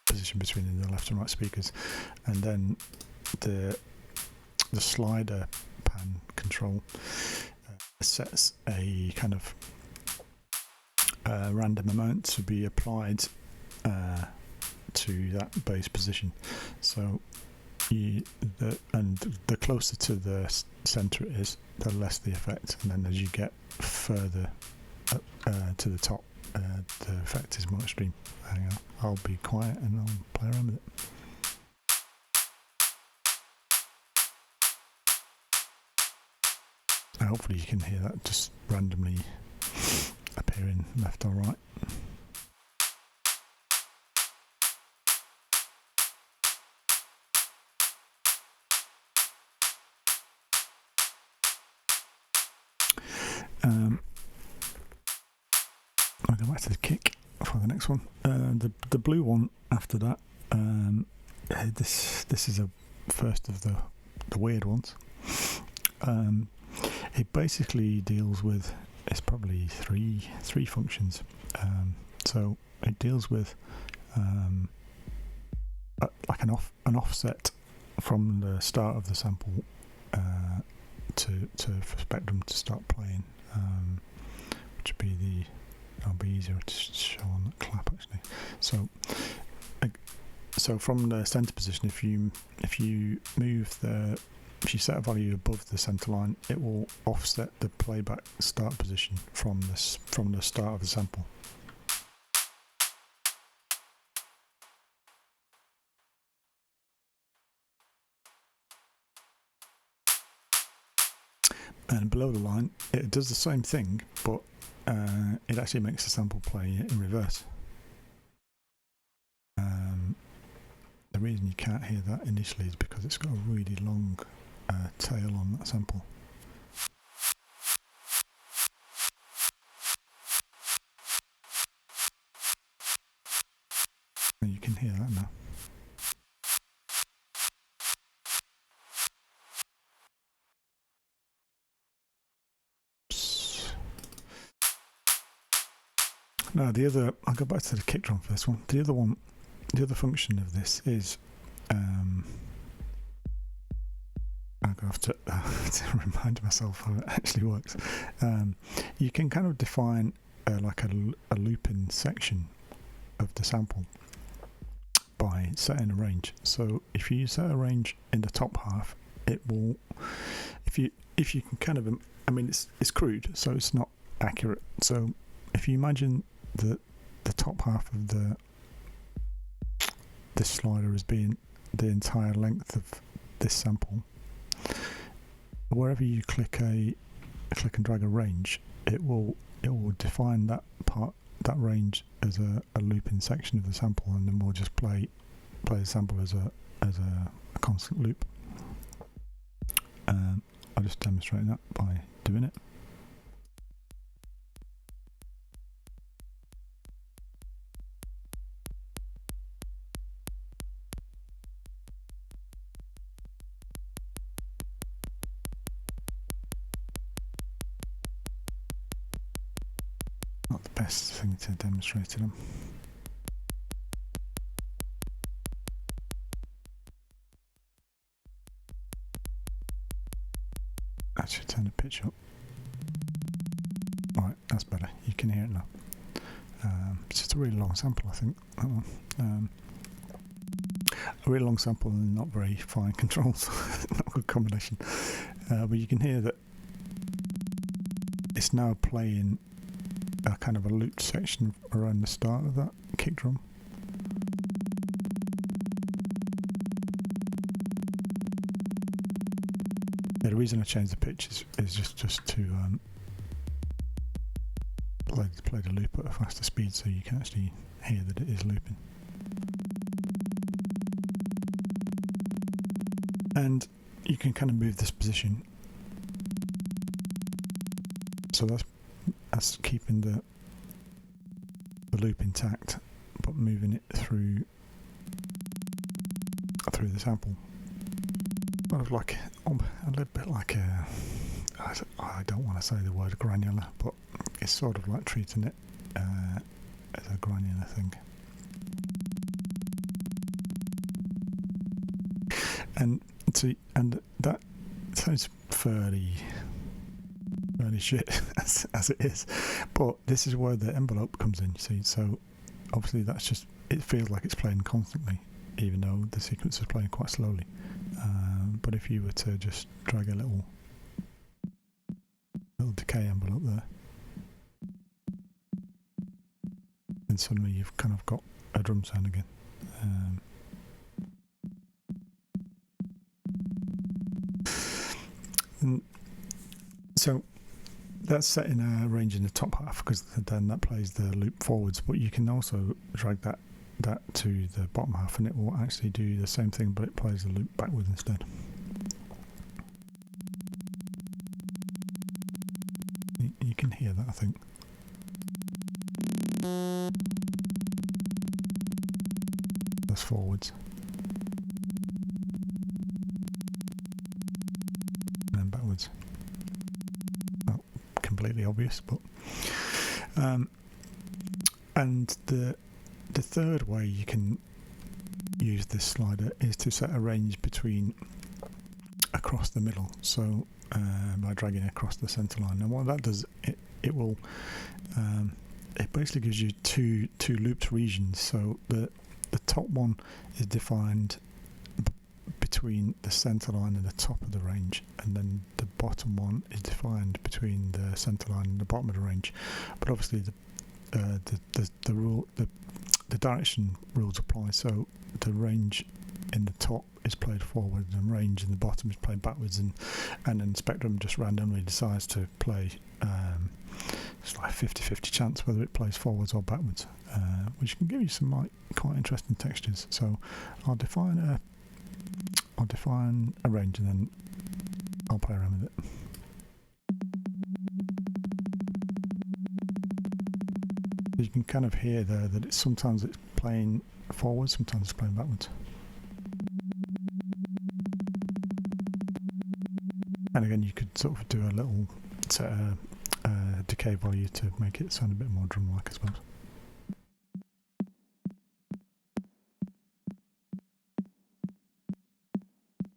position between the left and right speakers, and then the slider pan control sets a kind of random amount to be applied to that bass position. So the closer to the center it is, the less the effect, and then as you get further up, to the top, the effect is more extreme. Hang on, I'll be quiet and I'll play around with it. And hopefully you can hear that just randomly appearing left or right. I'll go back to the kick for the next one. The blue one after that. This is a first of the weird ones. It basically deals with, it's probably three functions. So it deals with like an offset from the start of the sample for SPECDRUM to start playing, which would be that'll be easier to show on that clap actually. So from the center position, if you set a value above the center line, it will offset the playback start position from the start of the sample. And below the line, it does the same thing, but it actually makes the sample play in reverse. The reason you can't hear that initially is because it's got a really long tail on that sample. And you can hear that now. Now I'll go back to the kick drum for this one. The other function of this is, I'm going to have to remind myself how it actually works. You can kind of define like a looping section of the sample by setting a range. So if you set a range in the top half, it will, if you can kind of, I mean it's crude, so it's not accurate. So if you imagine the top half of this slider as being the entire length of this sample, wherever you click and drag a range, it will define that range as a looping section of the sample, and then we'll just play the sample as a constant loop. I'll just demonstrate that by doing it. Not the best thing to demonstrate to them. Actually, turn the pitch up. Right, that's better. You can hear it now. It's just a really long sample, I think. That one. A really long sample and not very fine controls. Not a good combination. But you can hear that it's now playing a kind of a looped section around the start of that kick drum. Yeah, the reason I changed the pitch is just to play the loop at a faster speed, so you can actually hear that it is looping. And you can kind of move this position, so that's keeping the loop intact, but moving it through the sample. Kind of like a little bit like I don't want to say the word granular, but it's sort of like treating it as a granular thing. And that sounds fairly shit as it is, but this is where the envelope comes in, you see. So obviously that's just, it feels like it's playing constantly, even though the sequence is playing quite slowly. But if you were to just drag a little decay envelope there, then suddenly you've kind of got a drum sound again. And so that's setting a range in the top half, because then that plays the loop forwards, but you can also drag that to the bottom half and it will actually do the same thing, but it plays the loop backwards instead. You can hear that, I think. That's forwards. And then backwards. Not completely obvious, but and the third way you can use this slider is to set a range between across the middle, so by dragging across the center line. And what that does, it will it basically gives you two looped regions. So the top one is defined between the center line and the top of the range, and then the bottom one is defined between the center line and the bottom of the range. But obviously the direction rules apply, so the range in the top is played forward and range in the bottom is played backwards, and then SPECDRUM just randomly decides to play, it's like a 50-50 chance whether it plays forwards or backwards, which can give you some quite interesting textures. So I'll define a range and then I'll play around with it. You can kind of hear there that sometimes it's playing forwards, sometimes it's playing backwards. And again, you could sort of do a little set a decay value to make it sound a bit more drum-like, I suppose.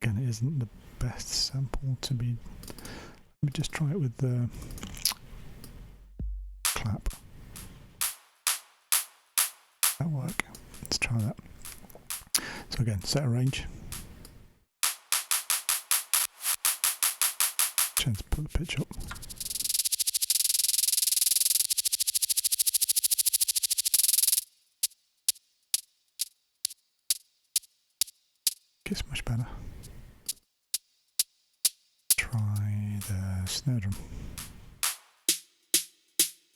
Again, it isn't the best sample to be. Let me just try it with the clap. That'll work. Let's try that. So again, set a range. Chance to put the pitch up. Gets much better. Try the snare drum.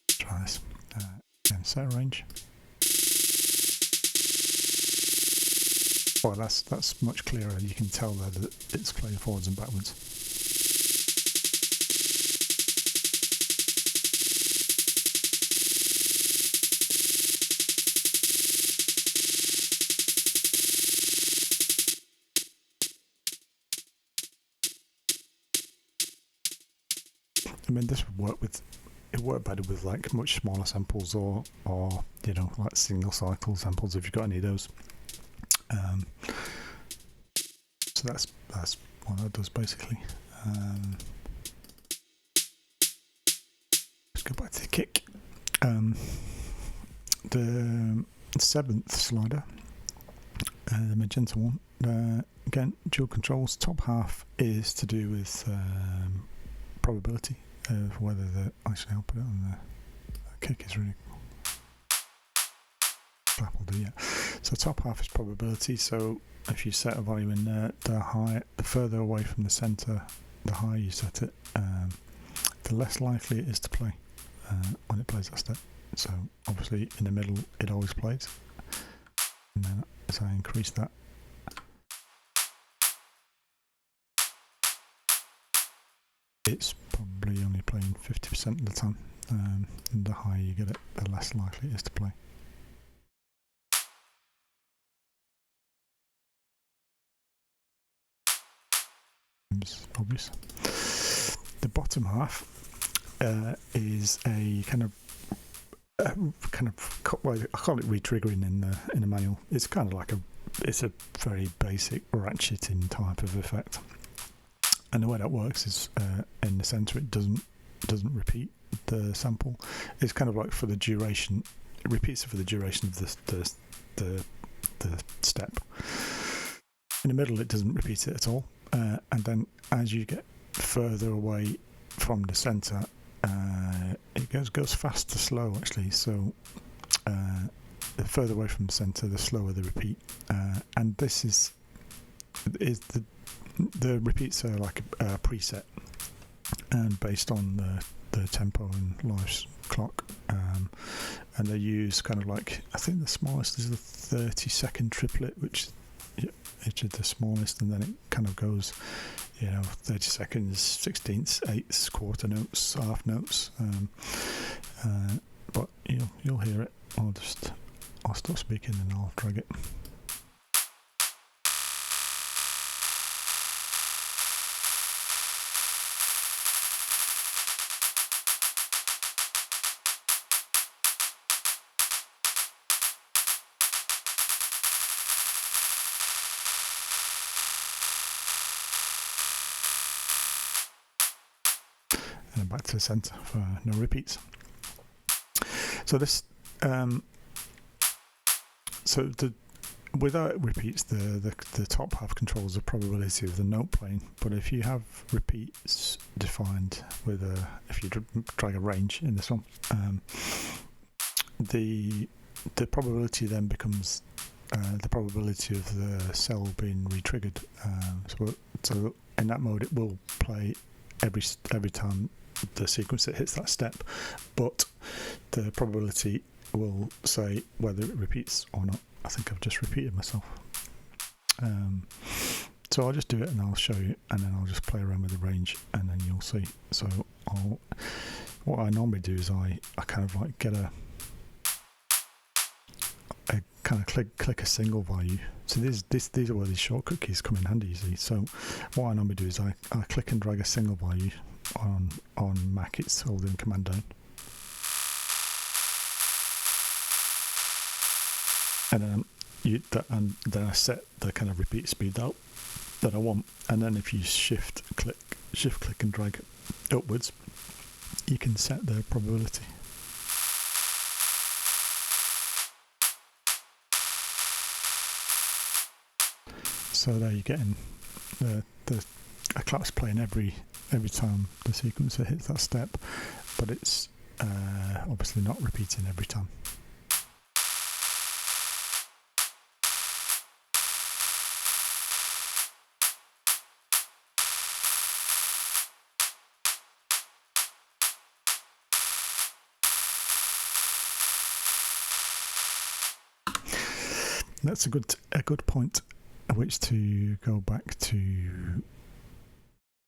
Try this. Again, set a range. Well, that's much clearer. You can tell there that it's playing forwards and backwards. I mean, this would work with. It worked better with like much smaller samples, or you know, like single cycle samples if you've got any of those. So that's what that does basically. Let's go back to the kick. The seventh slider, the magenta one. Again, dual controls. Top half is to do with probability of whether actually I'll put it on the kick is really. Clap will do, yeah. So top half is probability, so if you set a value in there, the further away from the center the higher you set it, the less likely it is to play when it plays that step. So obviously in the middle it always plays, and then as I increase that, it's probably only playing 50% of the time, and the higher you get it, the less likely it is to play. It's obvious. The bottom half is a kind of well, I call it retriggering in the manual. It's kind of like it's a very basic ratcheting type of effect. And the way that works is in the center it doesn't repeat the sample. It's kind of like for the duration, it repeats it for the duration of the step. In the middle it doesn't repeat it at all, and then as you get further away from the center, it goes fast to slow actually. So the further away from the center, the slower the repeat, and this is the repeats are like a preset, and based on the tempo and live clock, and they use kind of like, I think the smallest is the 30-second triplet, which is the smallest, and then it kind of goes, 30 seconds, sixteenths, eighths, quarter notes, half notes, but you'll hear it. I'll stop speaking and I'll drag it. And back to the center for no repeats. So this, without repeats, the top half controls the probability of the note playing. But if you have repeats defined with if you drag a range in this one, the probability then becomes the probability of the cell being retriggered. So in that mode, it will play every time the sequence that hits that step, but the probability will say whether it repeats or not. I think I've just repeated myself. So I'll just do it and I'll show you, and then I'll just play around with the range, and then you'll see. So what I normally do is I kind of like get a kind of click a single value. So these are where these shortcut keys come in handy, you see. So what I normally do is I click and drag a single value. On Mac it's holding command down, and then I set the kind of repeat speed out that I want, and then if you shift click and drag upwards, you can set the probability. So there you're getting a clap's playing every time the sequencer hits that step, but it's obviously not repeating every time. That's a good point at which to go back to.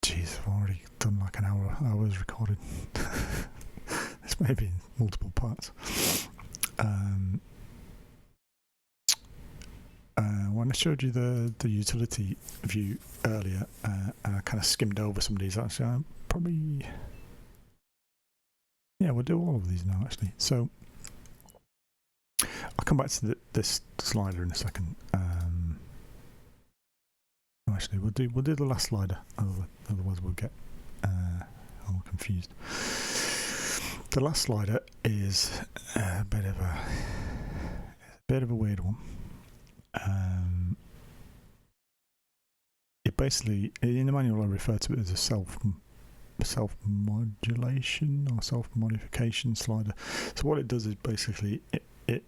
Jeez, I've already done like an hour's recording. This may be in multiple parts. When I showed you the utility view earlier, and I kind of skimmed over some of these, actually, I'm probably... Yeah, we'll do all of these now, actually. So, I'll come back to this slider in a second. Actually, we'll do the last slider, otherwise we'll get all confused. The last slider is a bit of a weird one. It basically, in the manual, I refer to it as a self-modulation or self-modification slider. So what it does is basically it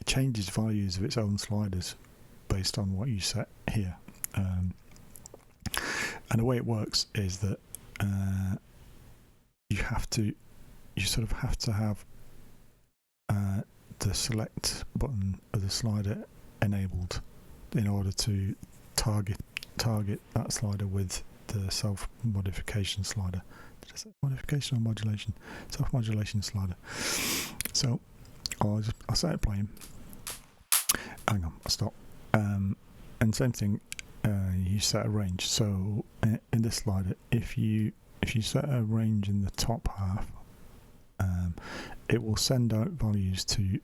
changes values of its own sliders based on what you set here. And the way it works is that you sort of have to have the select button of the slider enabled in order to target that slider with the self-modification slider. Did I say modification or modulation? Self-modulation slider. So I'll set it playing. Hang on, I'll stop. And same thing, you set a range. So in this slider, if you set a range in the top half, it will send out values to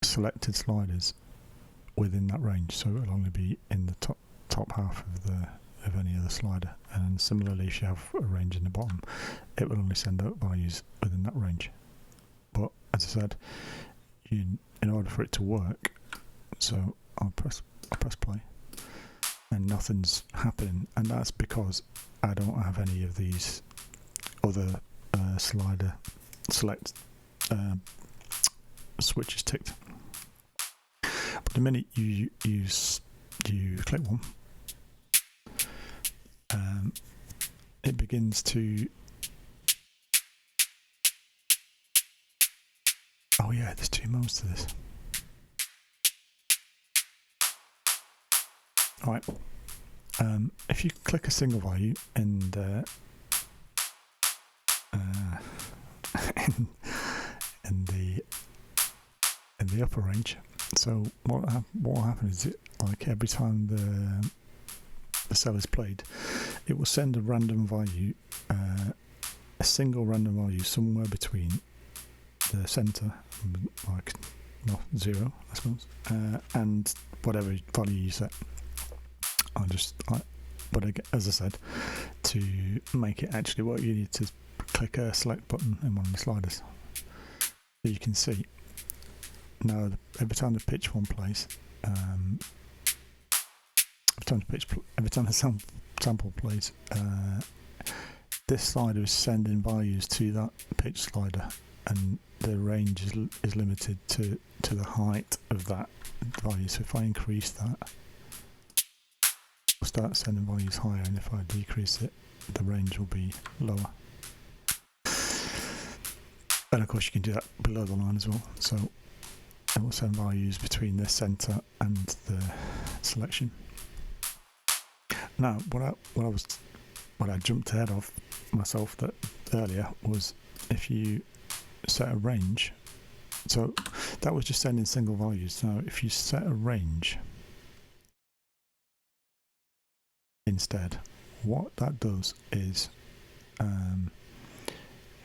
selected sliders within that range. So it will only be in the top half of any other slider. And similarly, if you have a range in the bottom, it will only send out values within that range. But as I said, in order for it to work, so I'll press play, and nothing's happening, and that's because I don't have any of these other slider select switches ticked. But the minute you click one, it begins to. Oh yeah, there's two modes to this. Alright, if you click a single value and in the upper range, so what will happen is like every time the cell is played, it will send a random value, a single random value somewhere between the center, like 0, I suppose, and whatever value you set. But as I said, to make it actually work, you need to click a select button in one of the sliders. So you can see now every time the pitch one plays, every time the sample plays, this slider is sending values to that pitch slider, and the range is limited to the height of that value. So if I increase that, I'll start sending values higher, and if I decrease it, the range will be lower. And of course you can do that below the line as well, so it will send values between the center and the selection. Now what I jumped ahead of myself that earlier was if you set a range, so that was just sending single values. Now if you set a range instead, what that does is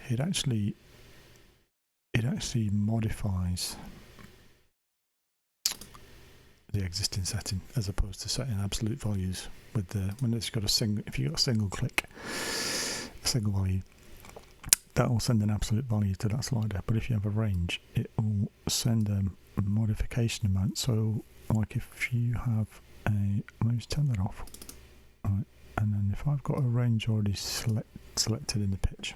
it actually modifies the existing setting as opposed to setting absolute values with when it's got if you've got a single value, that will send an absolute value to that slider. But if you have a range, it will send a modification amount. So like if you have let me just turn that off. Right, and then if I've got a range already selected in the pitch,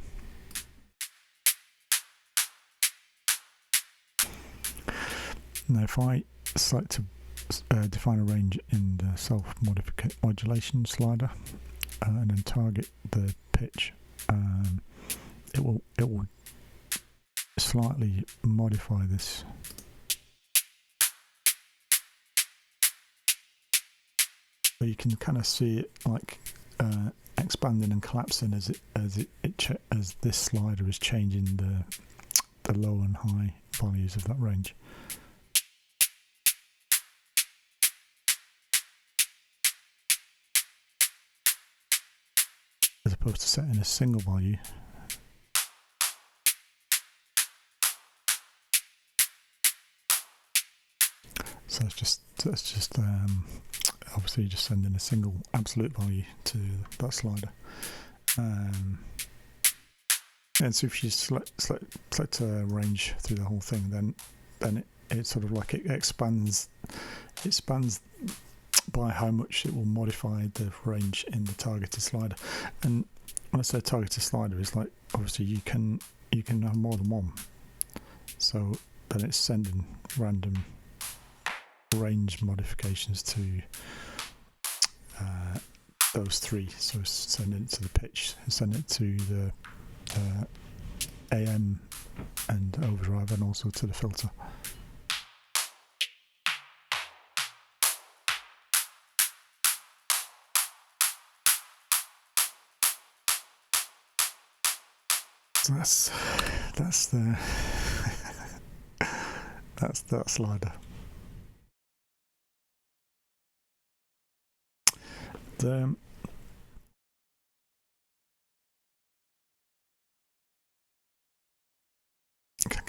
now if I select to define a range in the self-modulation slider and then target the pitch, it will slightly modify this. So you can kind of see it like expanding and collapsing as this slider is changing the low and high values of that range. As opposed to setting a single value. So it's just obviously just sending a single absolute value to that slider. And so if you select a range through the whole thing, then it sort of like it expands by how much it will modify the range in the targeted slider. And when I say targeted slider, it's like obviously you can have more than one. So then it's sending random range modifications to those three. So send it to the pitch, send it to the AM and overdrive, and also to the filter. So that's the that's that slider.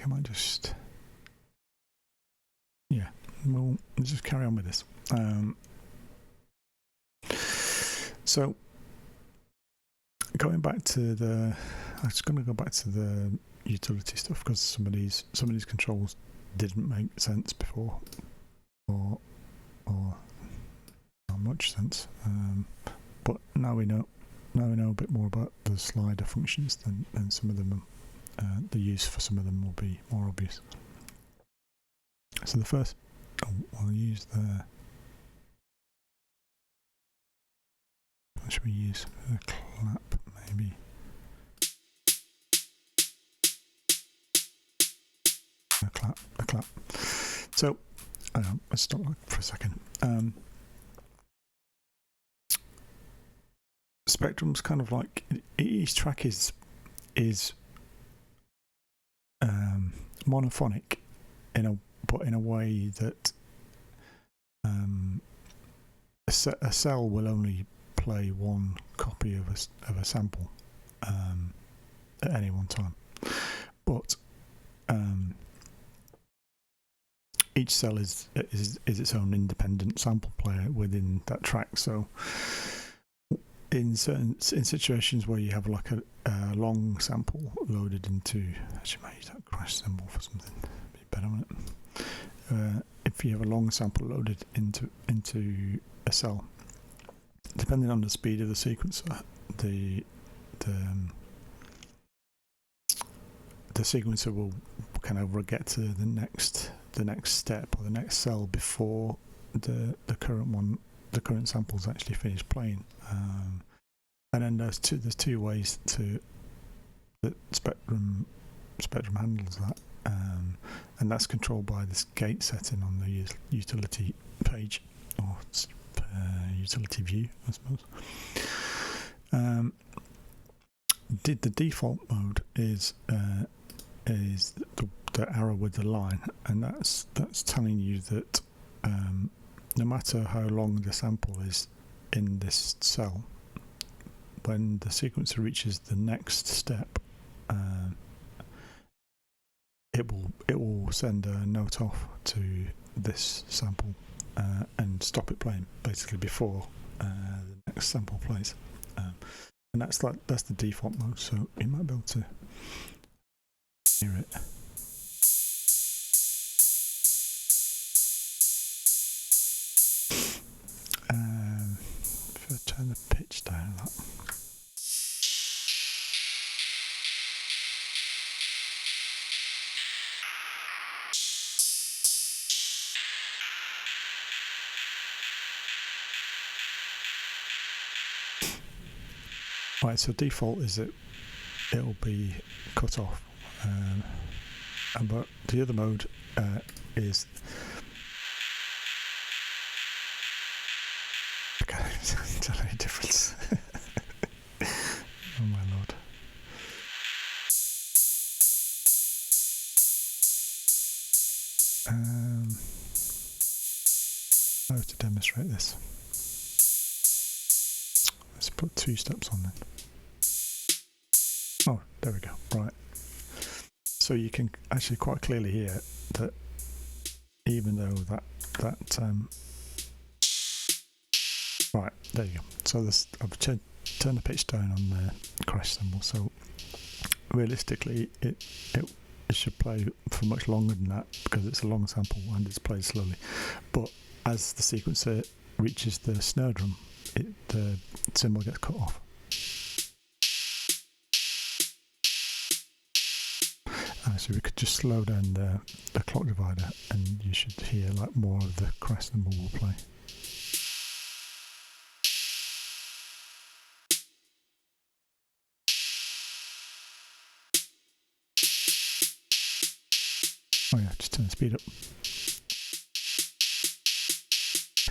I might just, yeah, we'll just carry on with this. So going back to the, I'm just going to go back to the utility stuff, because some of these controls didn't make sense before, or not much sense. But now we know a bit more about the slider functions, then some of them, the use for some of them will be more obvious. So the first, I'll use the, what should we use? A clap, maybe. A clap. So, let's stop for a second. SPECDRUM's kind of like, each track is monophonic but in a way that a cell will only play one copy of a sample at any one time, but each cell is its own independent sample player within that track. So in situations where you have like a long sample loaded into, actually might use that crash symbol for something a bit better, wouldn't it? If you have a long sample loaded into a cell, depending on the speed of the sequencer, the sequencer will kind of get to the next step or the next cell before the current sample's actually finished playing. And then there's two ways that SPECDRUM handles that, and that's controlled by this gate setting on the utility page, or utility view, I suppose. The default mode is the arrow with the line, and that's telling you that no matter how long the sample is in this cell, when the sequencer reaches the next step, it will send a note off to this sample and stop it playing, basically before the next sample plays. And that's the default mode, so you might be able to hear it. If I turn the pitch down, that. Right, so default is that it'll be cut off, but the other mode is. Okay, tell any difference. Oh my lord. How to demonstrate this? Let's put 2 steps on then. Oh, there we go. Right. So you can actually quite clearly hear that, even though that right, there you go. So I've turned the pitch down on the crash symbol. So realistically, it should play for much longer than that, because it's a long sample and it's played slowly. But as the sequencer reaches the snare drum, the symbol gets cut off. So we could just slow down the clock divider, and you should hear like more of the crash symbol will play. Oh yeah, just turn the speed up.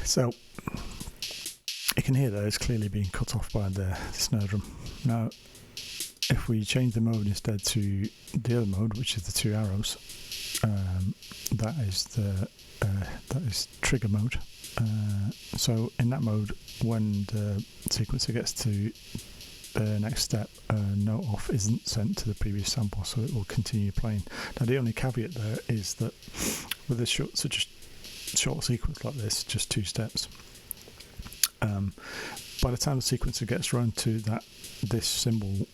So you can hear that it's clearly being cut off by the snare drum. Now, if we change the mode instead to the other mode, which is the 2 arrows, that is trigger mode. So in that mode, when the sequencer gets to the next step, note off isn't sent to the previous sample, so it will continue playing. Now the only caveat there is that with such a short sequence like this, just 2 steps, by the time the sequencer gets run to this symbol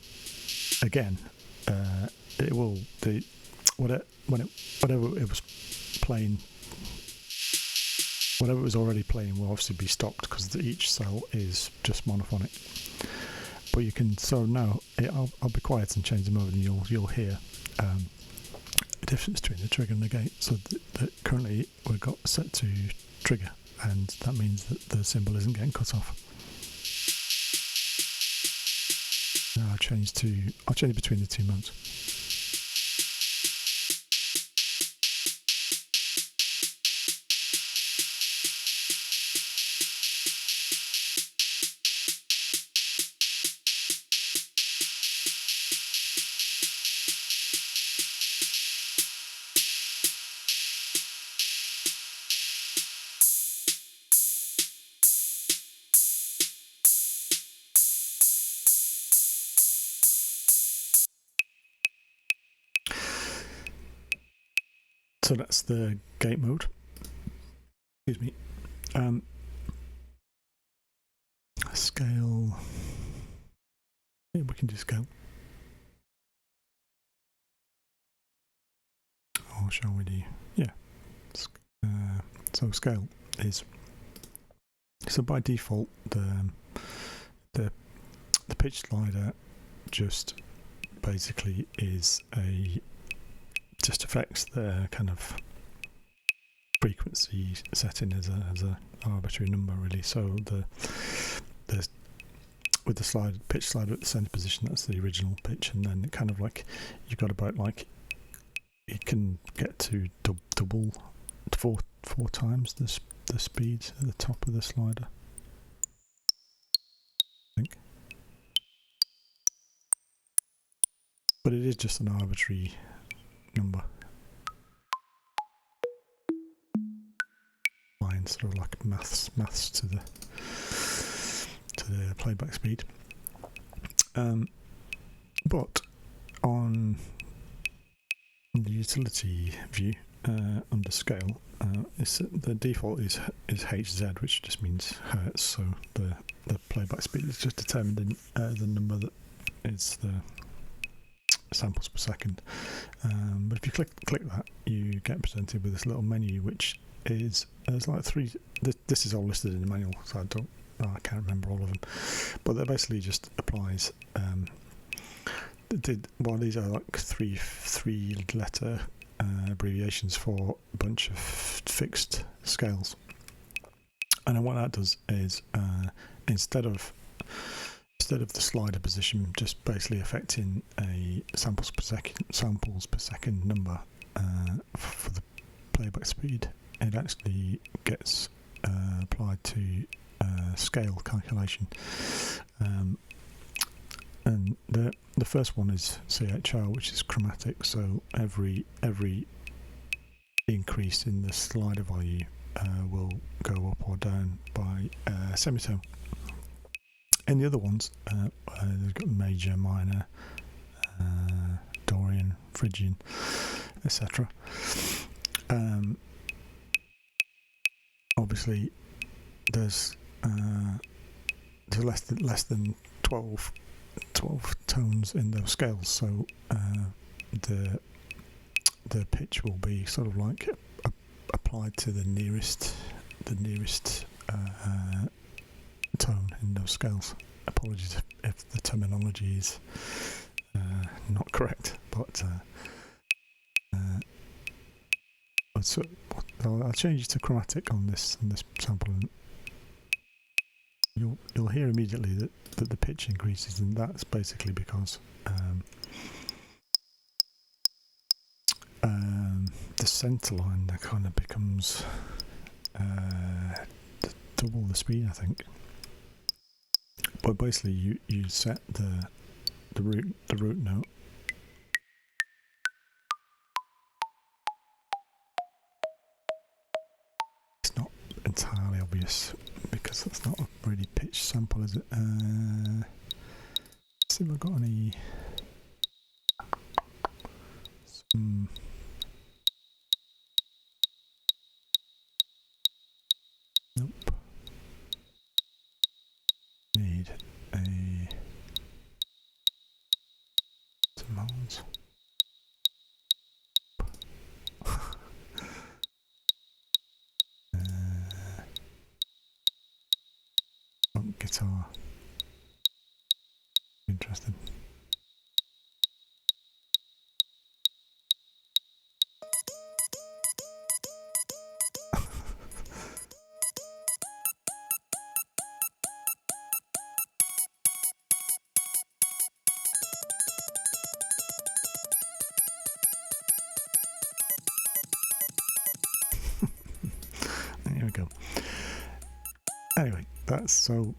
again, it will whatever it was playing, whatever it was already playing will obviously be stopped because each cell is just monophonic. But you can, so now I'll be quiet and change the mode, and you'll hear the difference between the trigger and the gate. So currently we've got set to trigger, and that means that the symbol isn't getting cut off. Now I'll change between the 2 modes. So that's the gate mode. Excuse me. Scale. Yeah, we can do scale. Or shall we do? Yeah. So scale is. So by default, the pitch slider just basically is just affects the kind of frequency setting as a arbitrary number, really. So with the pitch slider at the center position, that's the original pitch, and then it kind of like you've got about like it can get to double four times the speed at the top of the slider, I think. But it is just an arbitrary number. Line sort of like maths to the playback speed. But on the utility view under scale, the default is Hz, which just means hertz. So the playback speed is just determined in the number that is the samples per second. But if you click that, you get presented with this little menu, which is there's like 3. This is all listed in the manual, so I can't remember all of them. But that basically just applies. These are like three letter abbreviations for a bunch of fixed scales. And then what that does is instead of the slider position just basically affecting a samples per second number for the playback speed, it actually gets applied to scale calculation. And the first one is CHR, which is chromatic. So every increase in the slider value will go up or down by a semitone. And the other ones, they've got major, minor, Dorian, Phrygian, etc. Obviously, there's less than 12 tones in those scales, so the pitch will be sort of like applied to the nearest tone in those scales. Apologies if the terminology is not correct, but so I'll change it to chromatic on this sample, and you'll hear immediately that the pitch increases, and that's basically the centre line that kind of becomes double the speed, I think. But basically, you set the root note. It's not entirely obvious because that's not a really pitched sample, is it? Let's see if I've got any. Nope. Need some modes. Guitar. Interesting. There we go. Anyway, that's so.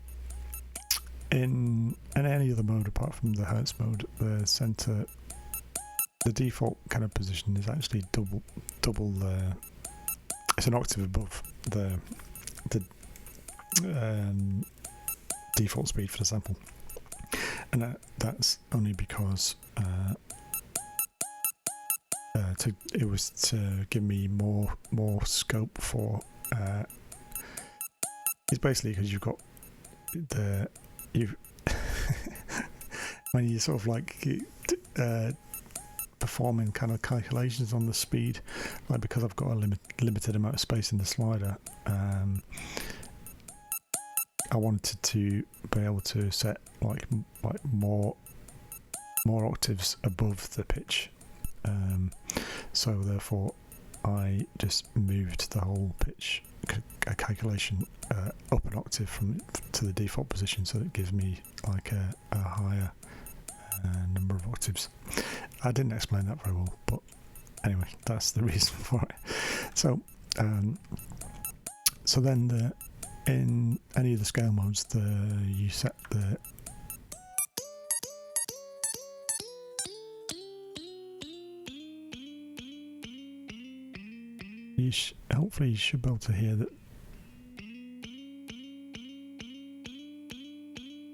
In any other mode apart from the Hertz mode, the center, the default kind of position is actually double the. It's an octave above the default speed for the sample, and that's only because it was to give me more scope for. It's basically because you've got when you sort of like performing kind of calculations on the speed, like because I've got a limited amount of space in the slider, I wanted to be able to set like more octaves above the pitch, so therefore I just moved the whole pitch calculation up an octave to the default position, so that it gives me like a higher number of octaves. I didn't explain that very well, but anyway, that's the reason for it. So so then in any of the scale modes, you set the hopefully you should be able to hear that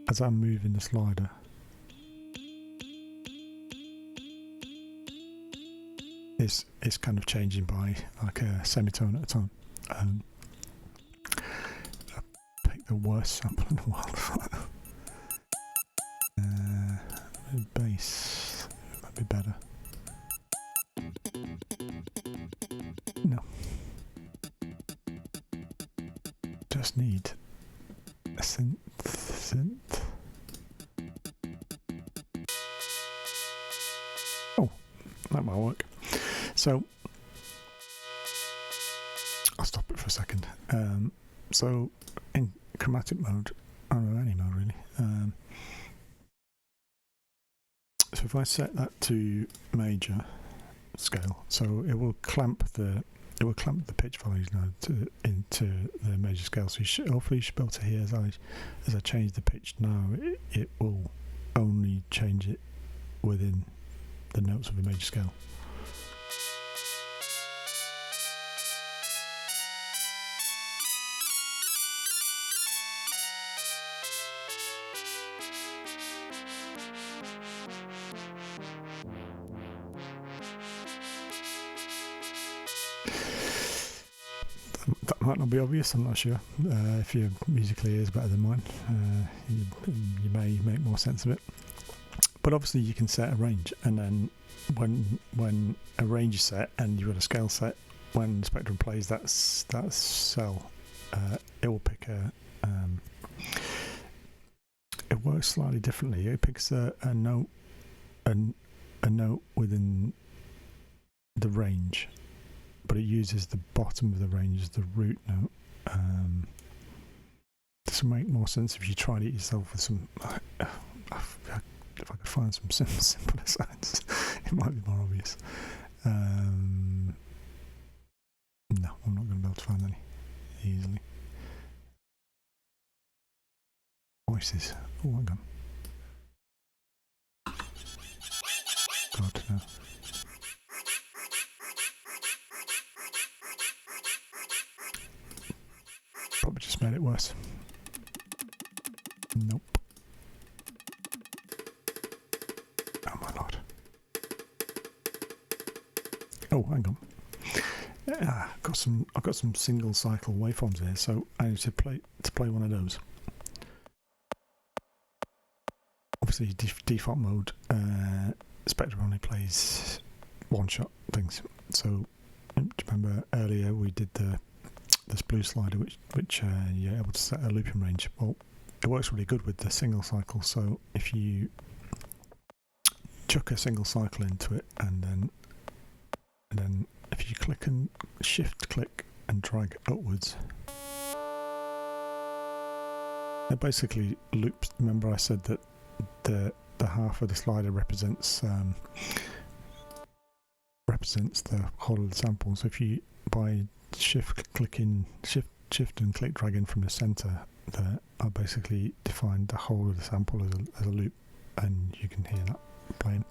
as I'm moving the slider. It's kind of changing by like a semitone at a time. I picked the worst sample in the world. Bass might be better. No. Just need a synth. Oh, that might work. So I'll stop it for a second. So in chromatic mode, I don't know, any mode really. So if I set that to major scale, so it will clamp the pitch values now into the major scale. So hopefully you should be able to hear as I change the pitch now, it will only change it within the notes of the major scale. That might not be obvious, I'm not sure. If your musically ear is better than mine, you may make more sense of it. But obviously you can set a range, and then when a range is set and you've got a scale set, when SPECDRUM plays that cell, it will pick it works slightly differently. It picks a note within the range, but it uses the bottom of the range as the root note. This will make more sense if you tried it yourself with some. If I could find some simpler signs, it might be more obvious. No, I'm not going to be able to find any easily. Voices. Oh, hang on. God, no. Probably just made it worse. Nope. Oh my lord. Oh, hang on. I've got some single cycle waveforms here, so I need to play one of those. Obviously, default mode, SPECDRUM only plays one-shot things. So, do you remember earlier we did this blue slider, which you're able to set a looping range. Well, it works really good with the single cycle. So if you chuck a single cycle into it, and then if you click and shift click and drag upwards, it basically loops. Remember I said that the half of the slider represents the whole of the sample. So if you by shift and click dragging from the center there, I basically defined the whole of the sample as a loop, and you can hear that playing.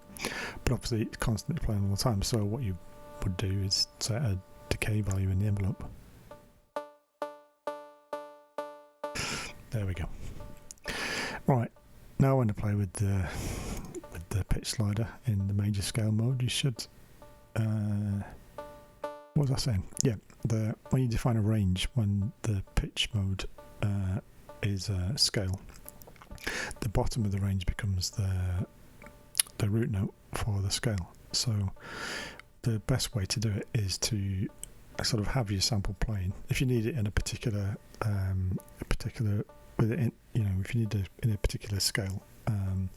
But obviously it's constantly playing all the time, so what you would do is set a decay value in the envelope. There we go. Right, now when I play with the pitch slider in the major scale mode, you should what was I saying? Yeah, when you define a range, when the pitch mode is scale, the bottom of the range becomes the root note for the scale. So the best way to do it is to sort of have your sample playing. If you need it in a particular if you need it in a particular scale, in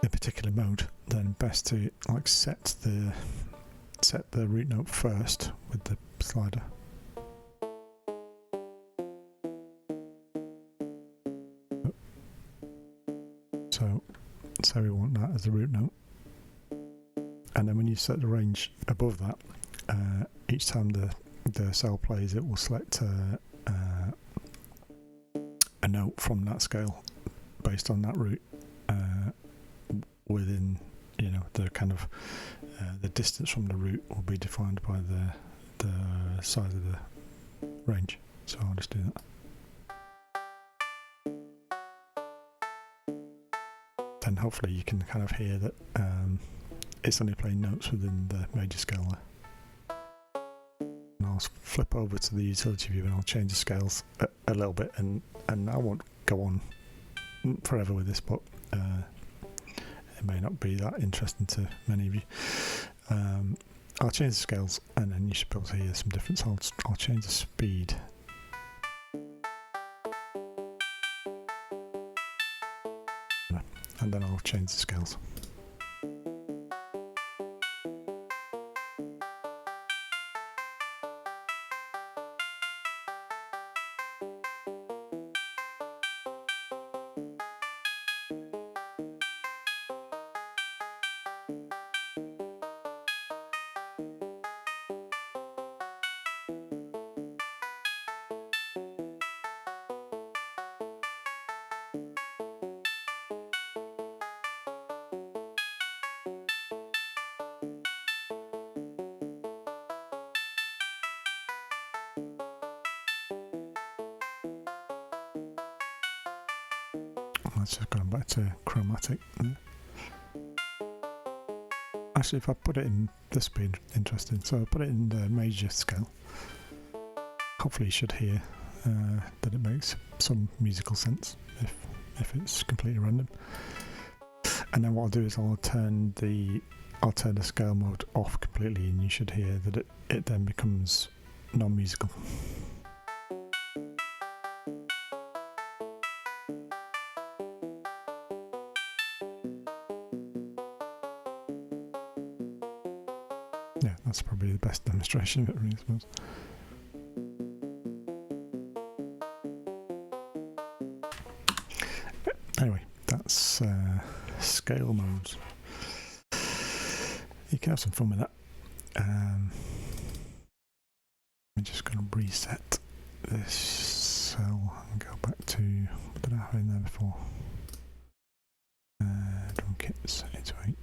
a particular mode, then best to like set the root note first with the slider. So we want that as the root note, and then when you set the range above that, each time the cell plays, it will select a note from that scale based on that root within, the kind of the distance from the root will be defined by the size of the range. So I'll just do that. Then hopefully you can kind of hear that it's only playing notes within the major scale there. And I'll flip over to the utility view and I'll change the scales a little bit, and I won't go on forever with this, but it may not be that interesting to many of you. I'll change the scales and then you should be able to hear some difference. I'll change the speed. And then I'll change the scales. Let's just go back to chromatic. Actually, if I put it in this, would be interesting. So I put it in the major scale. Hopefully you should hear that it makes some musical sense if it's completely random. And then what I'll do is I'll turn the scale mode off completely, and you should hear that it then becomes non-musical. Yeah, that's probably the best demonstration of it, really, I suppose. Anyway, that's scale modes. you can have some fun with that. going to reset this cell and go back to, what did I have in there before? Drum kits, 8 to 8.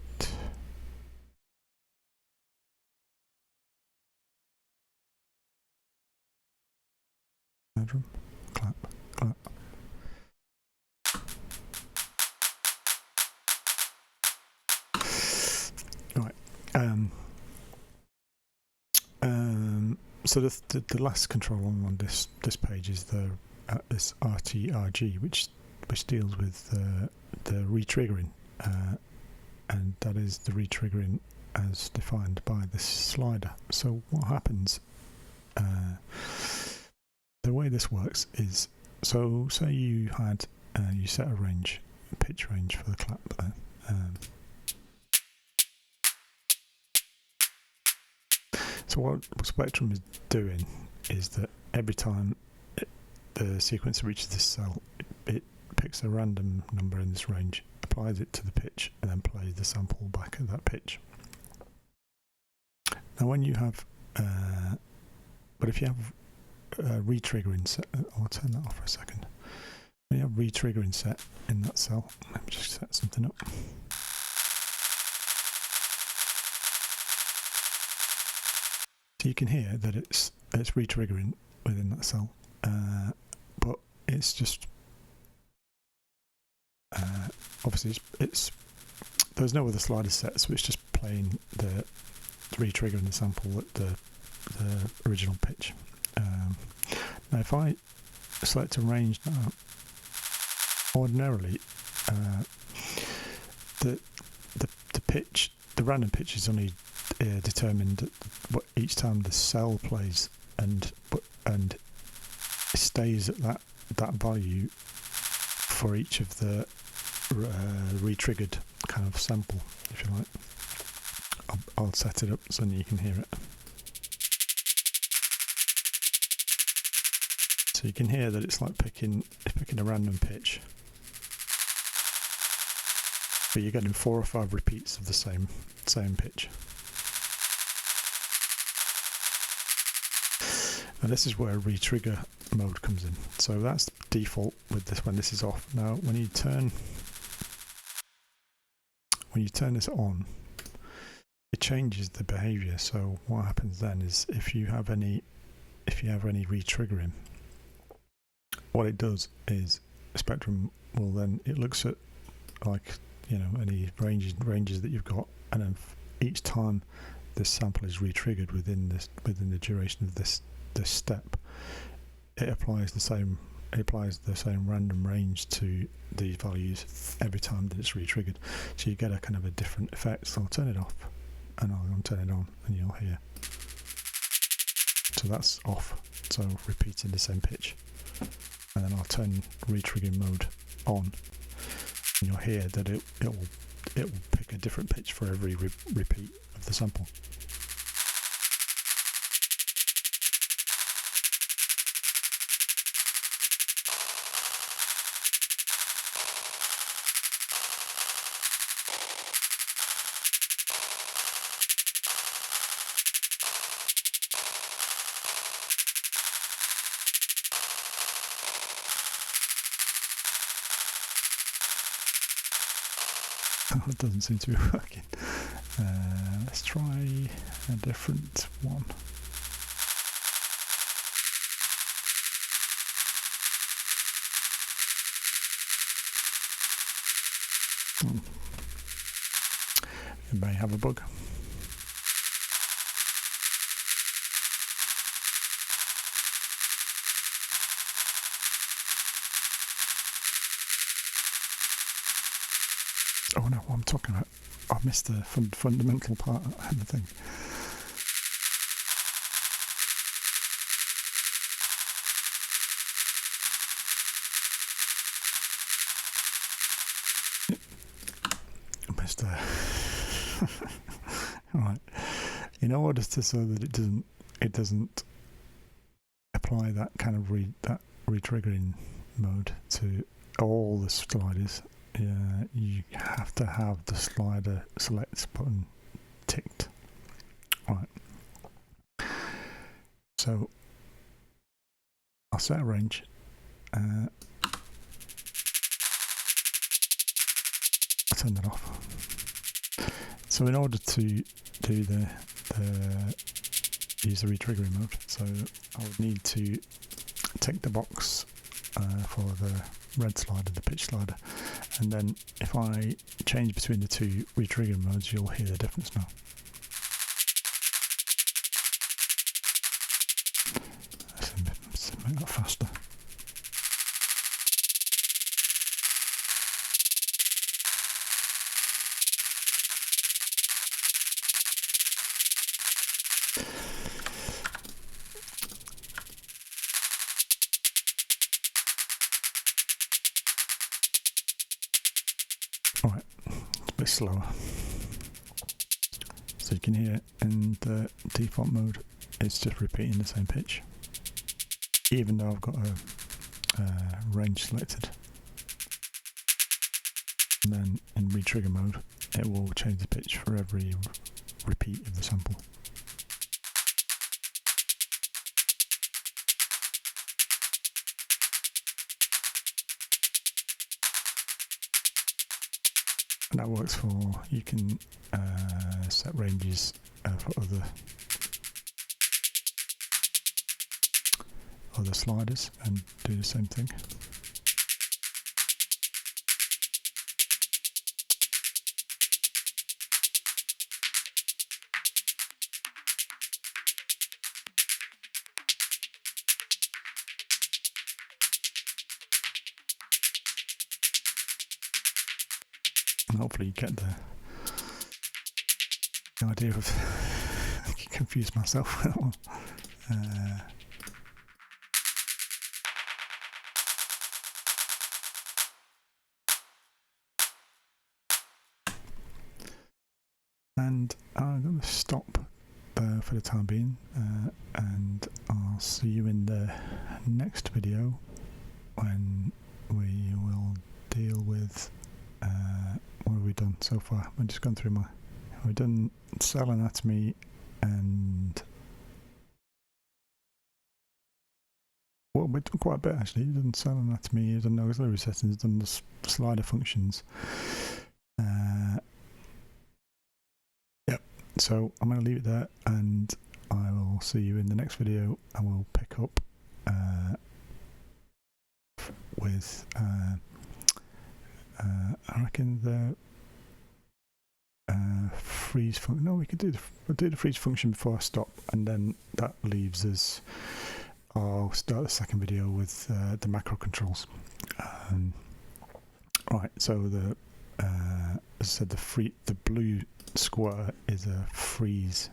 Drum, clap, clap. Right. So the last control on this page is this RTRG, which deals with the retriggering, and that is the retriggering as defined by this slider. So what happens? The way this works is, so say you had you set a range, pitch range for the clap there. So what Spectrum is doing is that every time the sequencer reaches this cell, it picks a random number in this range, applies it to the pitch, and then plays the sample back at that pitch. Now when you have, but if you have retriggering set, I'll turn that off for a second. When you have retriggering set in that cell, let me just set something up. So you can hear that it's retriggering within that cell, but it's just obviously it's there's no other slider set, so it's just playing the retriggering the sample at the original pitch. Now if I select a range now, ordinarily the pitch, the random pitch is only determined each time the cell plays, and it stays at that value for each of the retriggered kind of sample, if you like. I'll set it up so you can hear it. So you can hear that it's like picking a random pitch, but you're getting 4 or 5 repeats of the same pitch. And this is where retrigger mode comes in. So that's default with this when this is off. Now when you turn this on, it changes the behavior. So what happens then is if you have any retriggering, what it does is Spectrum will then, it looks at, like, you know, any ranges that you've got, and then each time this sample is retriggered within the duration of this step, it applies the same random range to these values every time that it's retriggered. So you get a kind of a different effect. So I'll turn it off and I'll turn it on, and you'll hear. So that's off, so repeating the same pitch. And then I'll turn retriggering mode on, and you'll hear that it will pick a different pitch for every repeat of the sample. It doesn't seem to be working. Let's try a different one. It may have a bug. Oh no, what I'm talking about. I've missed the fundamental part of the thing. I missed the... Right. In order so that it doesn't apply that kind of retriggering mode to all the sliders, you have to have the slider select button ticked. Right. So I'll set a range. I'll turn that off. So in order to do use the retriggering mode, so I would need to tick the box for the red slider, the pitch slider, and then if I change between the two retriggering modes, you'll hear the difference now. Let's make that faster. Alright, it's a bit slower. So you can hear in the default mode, it's just repeating the same pitch, even though I've got a range selected. And then in retrigger mode, it will change the pitch for every repeat of the sample. And that works for, you can set ranges for other sliders and do the same thing. And hopefully you get the idea of I confused myself with that one. And I'm going to stop for the time being, and I'll see you in the next video when we will deal with what have we done so far. I've just gone through we've done cell anatomy and well, we've done quite a bit actually. We've done cell anatomy, we've done auxiliary settings, we've done the slider functions. Yep, so I'm going to leave it there and I will see you in the next video and we'll pick up with I reckon the freeze function. No, we could we'll do the freeze function before I stop, and then that leaves us. I'll start the second video with the macro controls. Right, so the as I said, the blue square is a freeze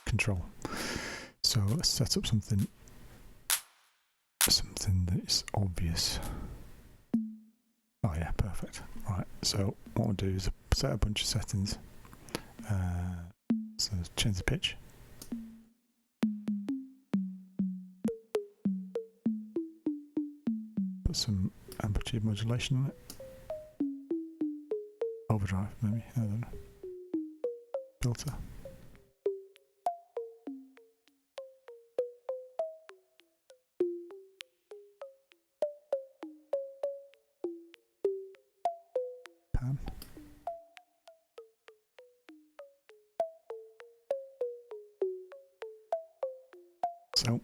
control. So let's set up something that's obvious. Oh yeah, perfect. Right, so what we'll do is set a bunch of settings. So change the pitch. Put some amplitude modulation on it. Overdrive, maybe, I don't know. Filter. Pan. So,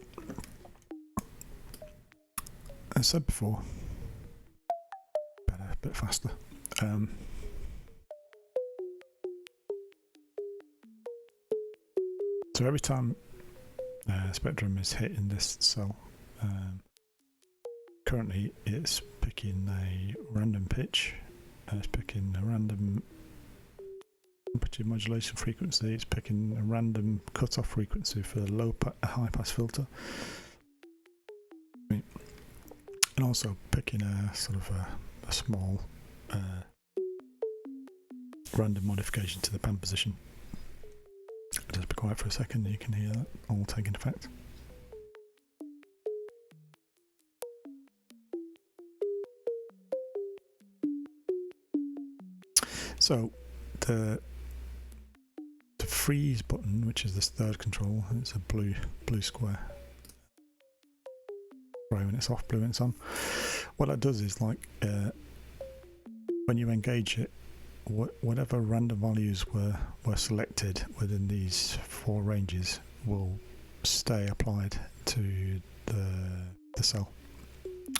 as I said before, better a bit faster. So every time SPECDRUM is hitting this cell, currently it's picking a random pitch, it's picking a random amplitude modulation frequency, it's picking a random cutoff frequency for the high pass filter, and also picking a sort of a small random modification to the pan position. Just be quiet for a second, you can hear that all taking effect. So the freeze button, which is this third control. It's a blue square. Grey when it's off, blue when it's on. What that does is, like, when you engage it, whatever random values were selected within these 4 ranges will stay applied to the cell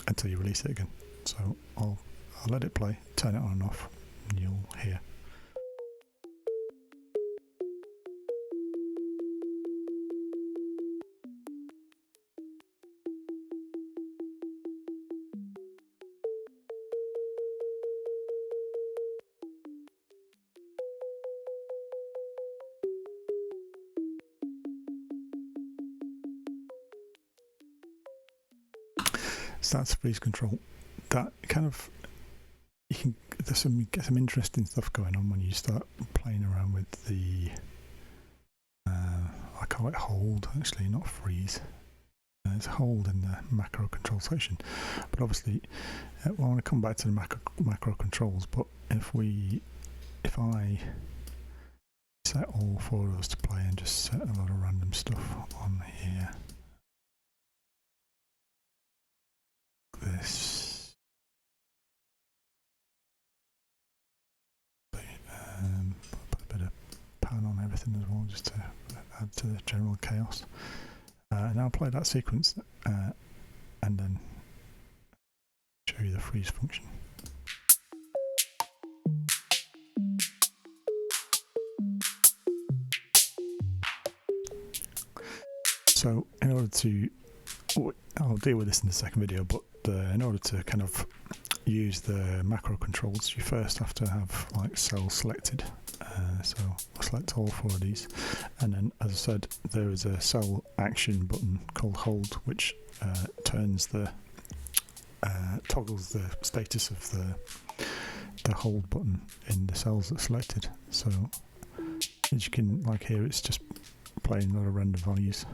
until you release it again. So I'll let it play, turn it on and off, and you'll hear. So that's freeze control. That kind of, get some interesting stuff going on when you start playing around with the I call it hold, actually, not freeze. It's hold in the macro control section. But obviously, I want to come back to the macro controls. But if I set all 4 of those to play and just set a lot of random stuff on here. This put a bit of pan on everything as well, just to add to the general chaos. And I'll play that sequence and then show you the freeze function. So in order to, I'll deal with this in the second video, but in order to kind of use the macro controls, you first have to have like cells selected. So I'll select all 4 of these, and then, as I said, there is a cell action button called hold, which turns toggles the status of the hold button in the cells that's selected. So as you can, like here, it's just playing a lot of random values.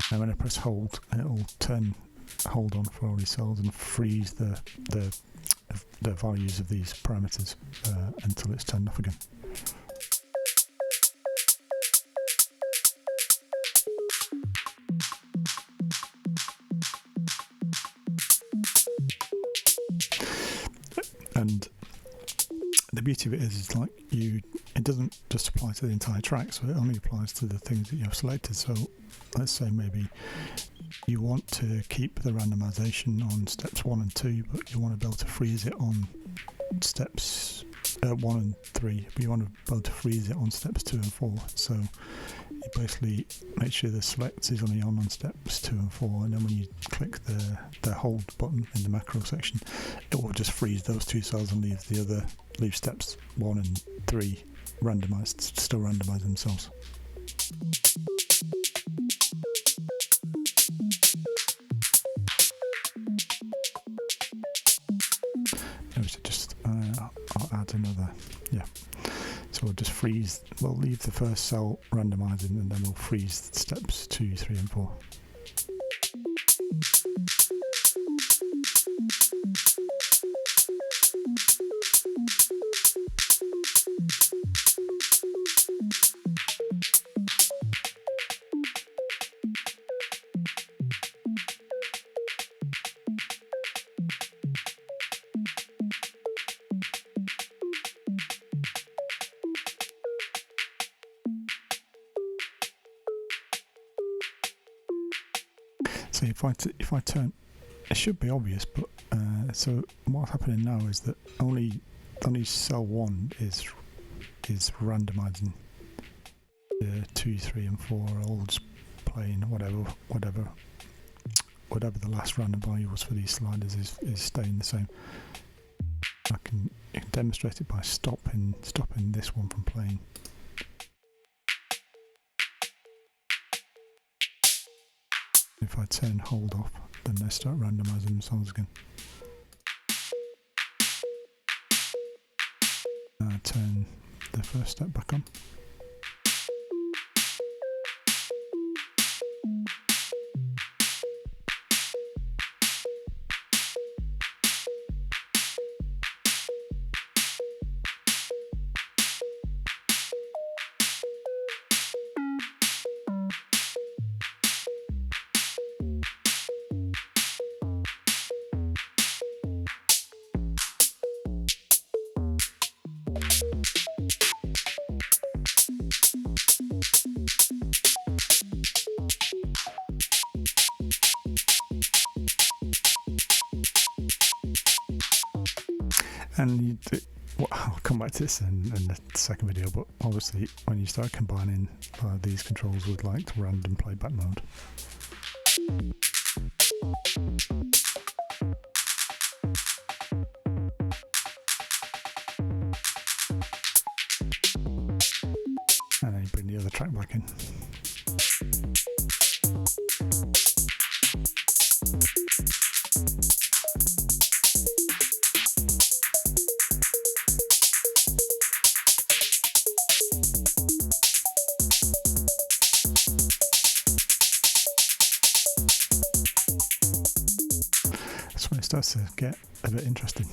And when I press hold, it'll turn hold on for all these cells and freeze the values of these parameters until it's turned off again. And the beauty of it is like it doesn't just apply to the entire track, so it only applies to the things that you have selected. So let's say maybe you want to keep the randomization on steps 1 and 2, but you want to be able to freeze it on steps 1 and 3, but you want to be able to freeze it on steps 2 and 4. So you basically make sure the select is only on steps 2 and 4, and then when you click the hold button in the macro section, it will just freeze those 2 cells and leave steps 1 and 3 randomized, still randomize themselves. I'll add another, so we'll just freeze, we'll leave the first cell randomizing, and then we'll freeze steps 2, 3 and 4. So if I turn, it should be obvious, but so what's happening now is that only cell 1 is randomizing. The 2, 3 and 4 are all just playing whatever the last random value was for these sliders is staying the same. I can demonstrate it by stopping this one from playing. If I turn hold off, then they start randomizing themselves again. Turn the first step back on. And well, I'll come back to this in the second video, but obviously when you start combining these controls with like the random playback mode, and then you bring the other track back in. That's when it starts to get a bit interesting.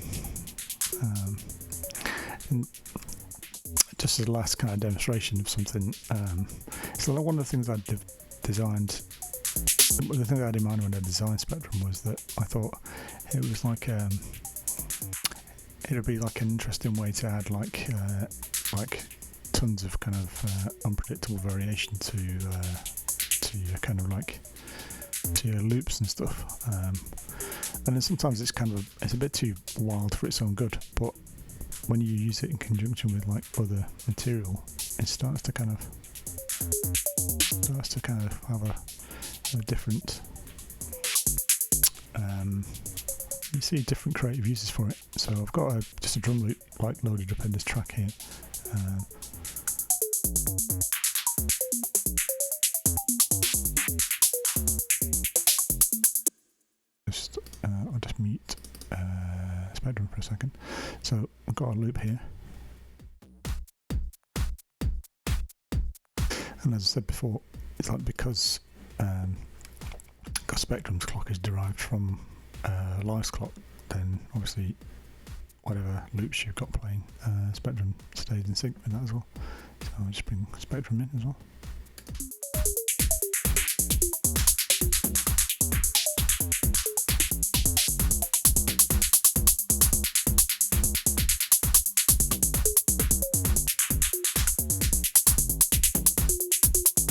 And just as a last kind of demonstration of something, so one of the things I designed, the thing I had in mind when I designed Spectrum was that I thought it was like it would be like an interesting way to add like tons of kind of unpredictable variation to your kind of like to your loops and stuff. And then sometimes it's a bit too wild for its own good, but when you use it in conjunction with like other material, it starts to kind of have a different you see different creative uses for it. So I've got just a drum loop like loaded up in this track here. I'll just mute Spectrum for a second. So I've got a loop here, and as I said before, it's like because Spectrum's clock is derived from Live's clock, then obviously whatever loops you've got playing, Spectrum stays in sync with that as well. So I'll just bring Spectrum in as well.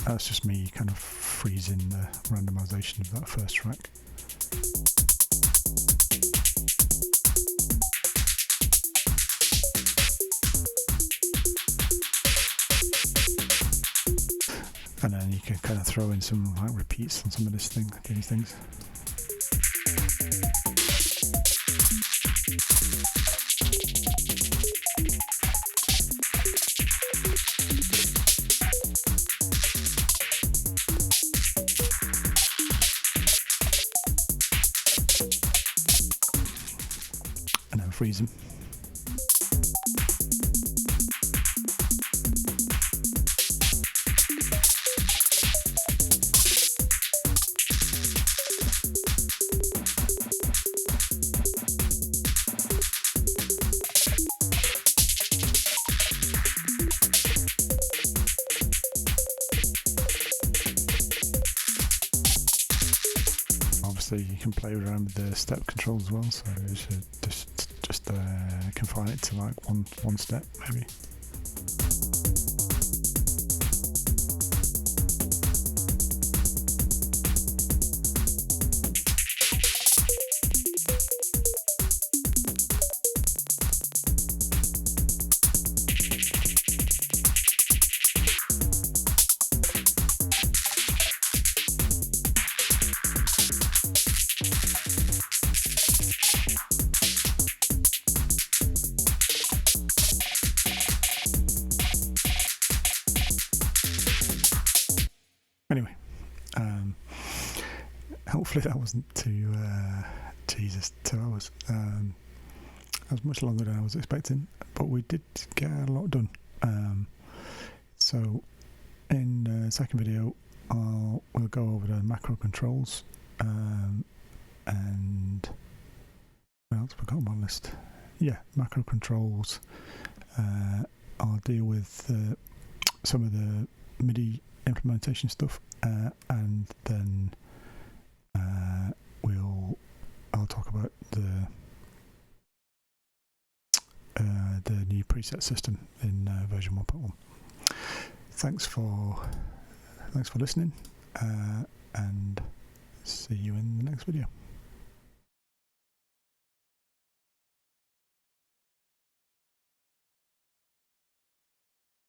That's just me kind of freezing the randomization of that first track. And then you can kind of throw in some like repeats on some of these things. And then freeze them. Obviously you can play around with the step control as well, so you should just confine it to like one step maybe. Anyway, hopefully that wasn't too, Jesus, 2 hours. That was much longer than I was expecting, but we did get a lot done. So in the second video, we'll go over the macro controls, and what else have I got on my list? Yeah, macro controls. I'll deal with some of the MIDI implementation stuff, and then I'll talk about the new preset system in version 1.1. Thanks for listening, and see you in the next video.